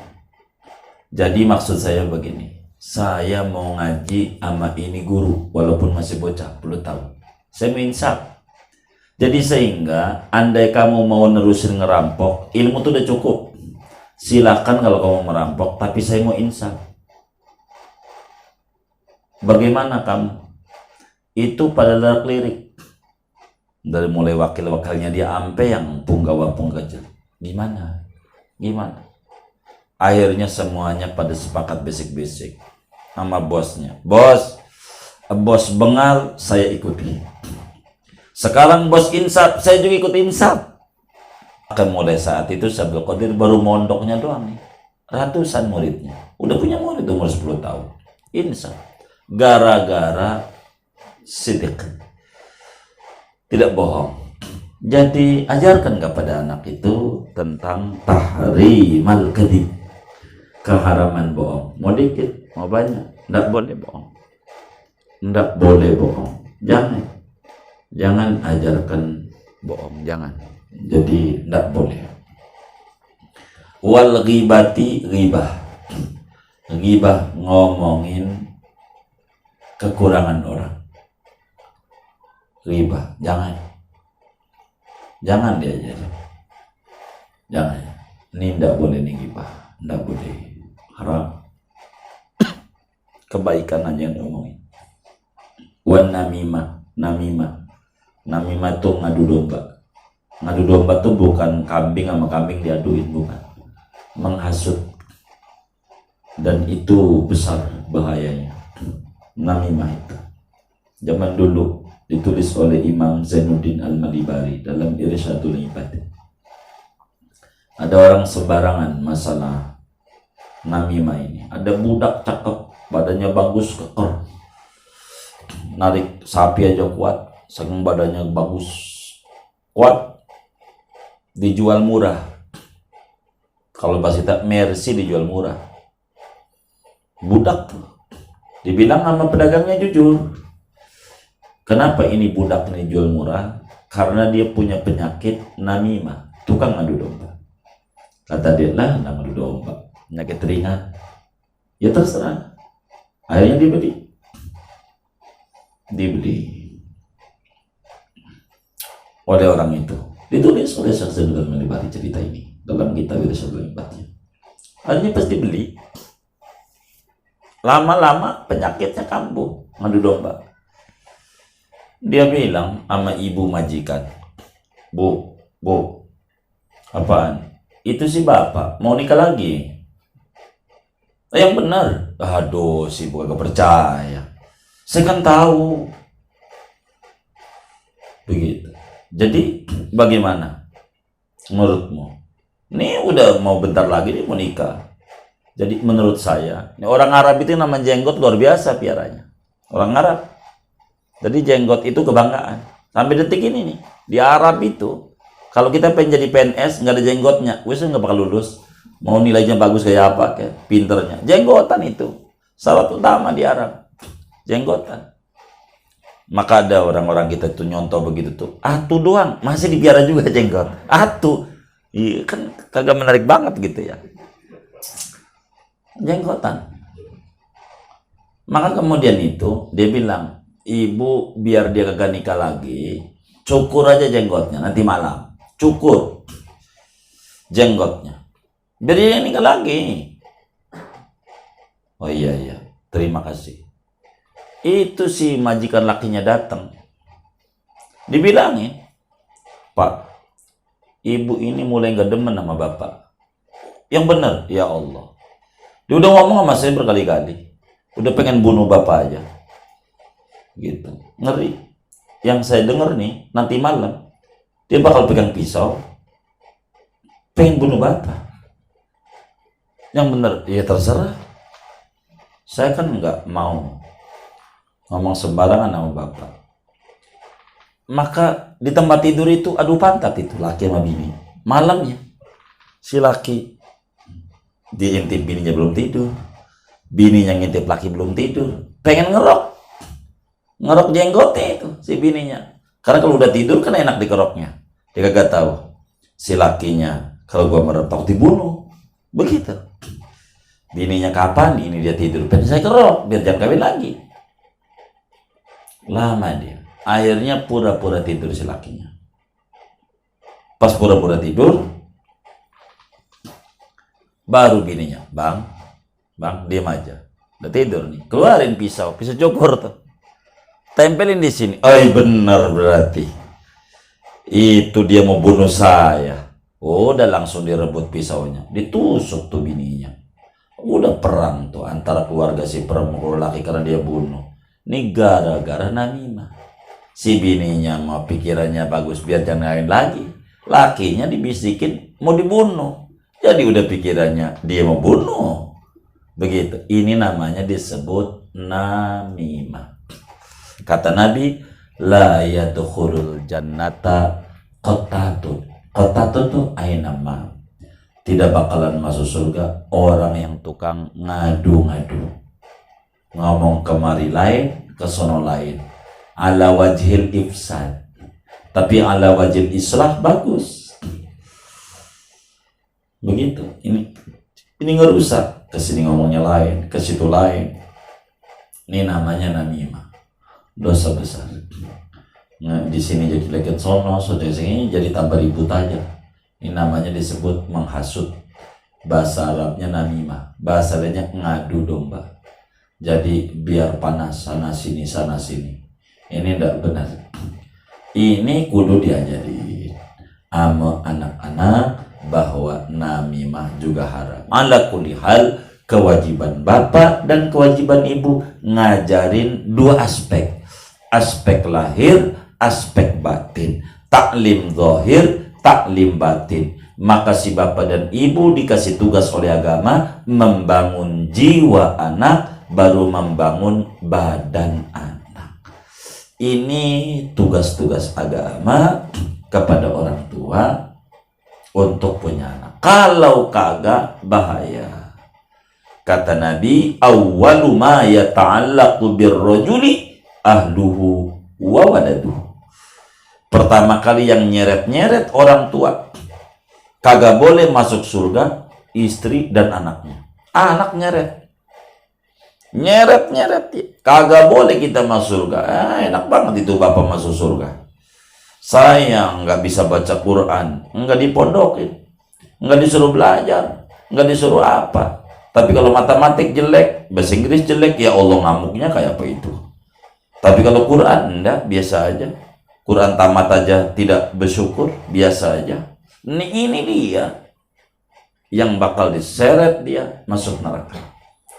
S1: Jadi maksud saya begini, saya mau ngaji sama ini guru, walaupun masih bocah, 10 tahun. Saya mau insaf. Jadi sehingga, andai kamu mau nerusin ngerampok, ilmu tuh udah cukup. Silakan kalau kamu merampok, tapi saya mau insaf. Bagaimana kamu? Itu pada dalam lirik. Dari mulai wakil-wakilnya dia ampe yang punggawa-punggawa. Gimana? Gimana? Akhirnya semuanya pada sepakat basic-basic sama bosnya. Bos bengal, saya ikuti. Sekarang bos insaf, saya juga ikut insaf. Akan mulai saat itu Syabdul Qadir baru mondoknya doang nih. Ratusan muridnya. Udah punya murid umur 10 tahun. Insaf. Gara-gara sidik. Tidak bohong. Jadi ajarkan kepada anak itu tentang tahrimal kadhib. Keharaman bohong. Mau dikit, mau banyak. Tidak boleh bohong. Tidak boleh bohong. Jangan ajarkan bohong. Jangan. Jadi tidak boleh. Wal ghibati ghibah. Ghibah ngomongin kekurangan orang. Ghibah. Jangan diajarin. Jangan. Ini tidak boleh nih ghibah. Tidak boleh. Haram. Kebaikan aja yang ngomongin. Wan namimah. Namimah tuh ngadu domba. Ngadu domba tuh bukan kambing sama kambing diaduin, bukan. Menghasut. Dan itu besar bahayanya. Namimah itu. Zaman dulu ditulis oleh Imam Zainuddin Al-Malibari dalam Irsyadul Ibad. Ada orang sembarangan masalah namimah ini. Ada budak cakep, badannya bagus, keker. Narik sapi aja kuat, saking badannya bagus, kuat. Dijual murah. Kalau pas kita Mercy dijual murah. Budak tuh. Dibilang sama pedagangnya jujur. Kenapa ini budak ini jual murah? Karena dia punya penyakit namimah, tukang ngadu domba. Kata dia, lah ngadu domba, penyakit ringan. Ya terserah. Akhirnya dibeli oleh orang itu. Ditulis oleh Syekh Zainuddin Al-Malibari cerita ini dalam kitab Irsyadul Ibadnya. Akhirnya pasti beli. Lama-lama penyakitnya kambuh, ngadu domba. Dia bilang sama ibu majikan, Bu, apaan? Itu si bapak mau nikah lagi. Yang benar. Aduh, si Bu gak percaya. Saya kan tahu. Begitu. Jadi bagaimana menurutmu? Ini udah mau bentar lagi dia mau nikah. Jadi menurut saya, ini orang Arab itu nama jenggot luar biasa piaranya. Orang Arab. Jadi jenggot itu kebanggaan. Sampai detik ini nih, di Arab itu, kalau kita pengen jadi PNS nggak ada jenggotnya, wes nggak bakal lulus. Mau nilainya bagus kayak apa, kayak pinternya. Jenggotan itu syarat utama di Arab. Jenggotan. Maka ada orang-orang kita tuh nyontoh begitu tuh. Atuh doang, masih dipiara juga jenggot. Atuh. Iya, kan kagak menarik banget gitu ya. Jenggotan. Maka kemudian itu dia bilang, ibu biar dia kagak nikah lagi, cukur aja jenggotnya nanti malam. Cukur jenggotnya. Biar dia nikah lagi. Oh iya, terima kasih. Itu si majikan lakinya datang. Dibilangin, Pak, ibu ini mulai gak demen sama bapak. Yang benar, ya Allah. Dia udah ngomong sama saya berkali-kali. Udah pengen bunuh bapak aja. Gitu. Ngeri. Yang saya dengar nih, nanti malam, dia bakal pegang pisau. Pengen bunuh bapak. Yang benar, ya terserah. Saya kan nggak mau ngomong sembarangan sama bapak. Maka di tempat tidur itu adu pantat itu laki sama bini. Malamnya si laki diintip bininya belum tidur, Bininya ngintip laki belum tidur, pengen ngerok jenggotnya itu si bininya. Karena kalau udah tidur kan enak dikeroknya. Dia kagak tahu si lakinya kalau gua meretok dibunuh. Begitu. Bininya kapan? Ini dia tidur, pengen saya kerok biar jangan kawin lagi. Lama dia. Akhirnya pura-pura tidur si lakinya. Pas pura-pura tidur, baru bininya, bang, diam aja. Udah tidur nih, keluarin pisau cukur tuh, tempelin di sini. Oh benar berarti itu dia mau bunuh saya. Udah langsung direbut pisaunya, ditusuk tuh bininya. Udah perang tuh antara keluarga si perempuan laki karena dia bunuh. Ini gara-gara namimah. Si bininya mau pikirannya bagus biar jangan lain lagi. Lakinya dibisikin mau dibunuh. Jadi udah pikirannya dia mau bunuh. Begitu. Ini namanya disebut namimah. Kata Nabi, la yadkhulul jannata qattatun. Qattatun tuh ainama. Tidak bakalan masuk surga orang yang tukang ngadu-ngadu. Ngomong kemari lain, kesono lain. Ala wajhil ifsad. Tapi ala wajhil islah bagus. Begitu. Ini ngerusak. Kesini ngomongnya lain, ke situ lain. Ini namanya namimah. Dosa besar. Nah, di sini jadi leket sono, sini jadi tambah ribut aja. Ini namanya disebut menghasut. Bahasa Arabnya namimah. Bahasa lainnya ngadu domba. Jadi biar panas sana sini. Ini tidak benar. Ini kudu diajari sama anak-anak bahwa namimah juga haram. Ala kulli hal, kewajiban bapak dan kewajiban ibu ngajarin dua aspek. Aspek lahir, aspek batin. Taklim zahir, taklim batin. Maka si bapak dan ibu dikasih tugas oleh agama membangun jiwa anak, baru membangun badan anak. Ini tugas-tugas agama kepada orang tua untuk punya anak. Kalau kagak bahaya. Kata Nabi, awwalu ma yata'allaqu birrajuli ahluhu wa waladuhu. Pertama kali yang nyeret-nyeret orang tua, kagak boleh masuk surga, istri dan anaknya. Anak nyeret kagak boleh kita masuk surga. Enak banget itu bapak masuk surga. Sayang nggak bisa baca Quran, nggak dipondokin, nggak disuruh belajar, nggak disuruh apa. Tapi kalau matematik jelek, bahasa Inggris jelek, ya Allah ngamuknya kayak apa itu. Tapi kalau Quran enggak, biasa aja. Quran tamat aja tidak bersyukur, biasa aja. Ini dia yang bakal diseret dia masuk neraka.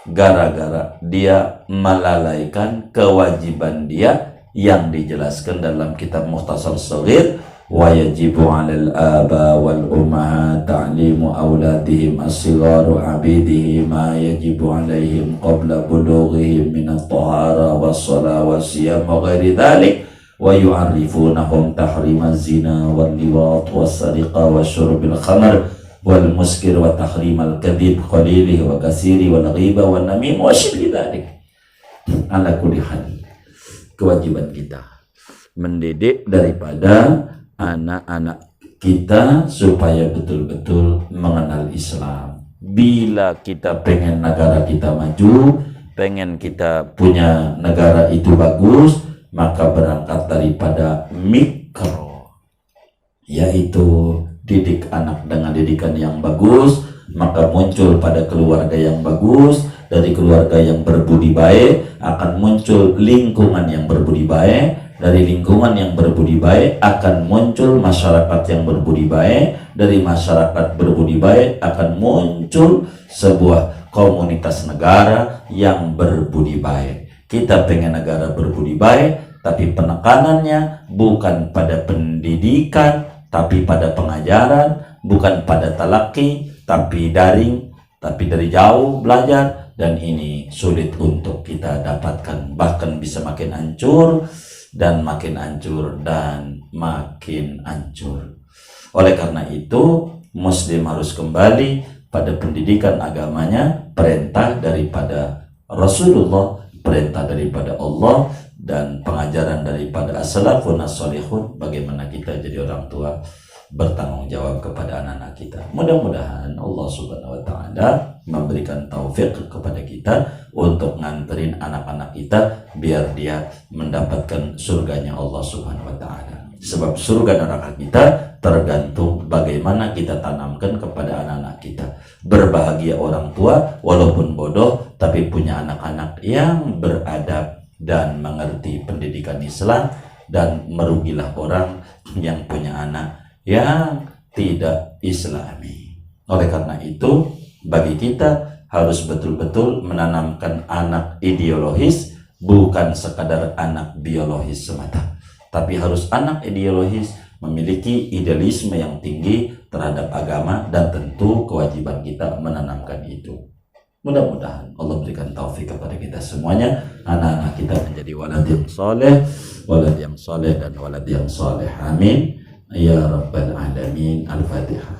S1: Gara-gara dia melalaikan kewajiban dia yang dijelaskan dalam kitab Mukhtasar Shaghir, wa yajibu 'alal aba wal ummahat ta'limu auladihim as-sigharu 'abidihi ma yajibu 'alaihim qabla bulughihim min at-tahara was-shalah was-siyam wa ghairi dhalik, wa yu'arrifunahum tahrima az-zina wal liwat was-sariqa wasyurbil khamr wal muskir wa tahrimal kadhib qalilih wa kasiri wal ghiba wan namim wa shibhi dzalik. Ala kulli hal, kewajiban kita mendidik daripada anak-anak kita supaya betul-betul mengenal Islam. Bila kita pengen negara kita maju, pengen kita punya negara itu bagus, maka berangkat daripada mikro, yaitu didik anak dengan didikan yang bagus, maka muncul pada keluarga yang bagus. Dari keluarga yang berbudi baik akan muncul lingkungan yang berbudi baik. Dari lingkungan yang berbudi baik akan muncul masyarakat yang berbudi baik. Dari masyarakat berbudi baik akan muncul sebuah komunitas negara yang berbudi baik. Kita pengen negara berbudi baik, tapi penekanannya bukan pada pendidikan, tapi pada pengajaran, bukan pada talaki, tapi daring, tapi dari jauh belajar. Dan ini sulit untuk kita dapatkan, bahkan bisa makin hancur dan makin hancur dan makin hancur. Oleh karena itu, Muslim harus kembali pada pendidikan agamanya, perintah daripada Rasulullah, perintah daripada Allah, dan pengajaran daripada as-salafun as-salihun, bagaimana kita jadi orang tua bertanggung jawab kepada anak-anak kita. Mudah-mudahan Allah Subhanahu wa taala memberikan taufik kepada kita untuk nganterin anak-anak kita biar dia mendapatkan surganya Allah Subhanahu wa taala. Sebab surga neraka kita tergantung bagaimana kita tanamkan kepada anak-anak kita. Berbahagia orang tua walaupun bodoh tapi punya anak-anak yang beradab dan mengerti pendidikan Islam, dan merugilah orang yang punya anak yang tidak Islami. Oleh karena itu, bagi kita harus betul-betul menanamkan anak ideologis, bukan sekadar anak biologis semata, tapi harus anak ideologis, memiliki idealisme yang tinggi terhadap agama, dan tentu kewajiban kita menanamkan itu. Mudah-mudahan Allah berikan taufik kepada kita semuanya, anak-anak kita menjadi walad yang soleh dan walad yang soleh. Amin ya rabbal alamin. Al-Fatihah.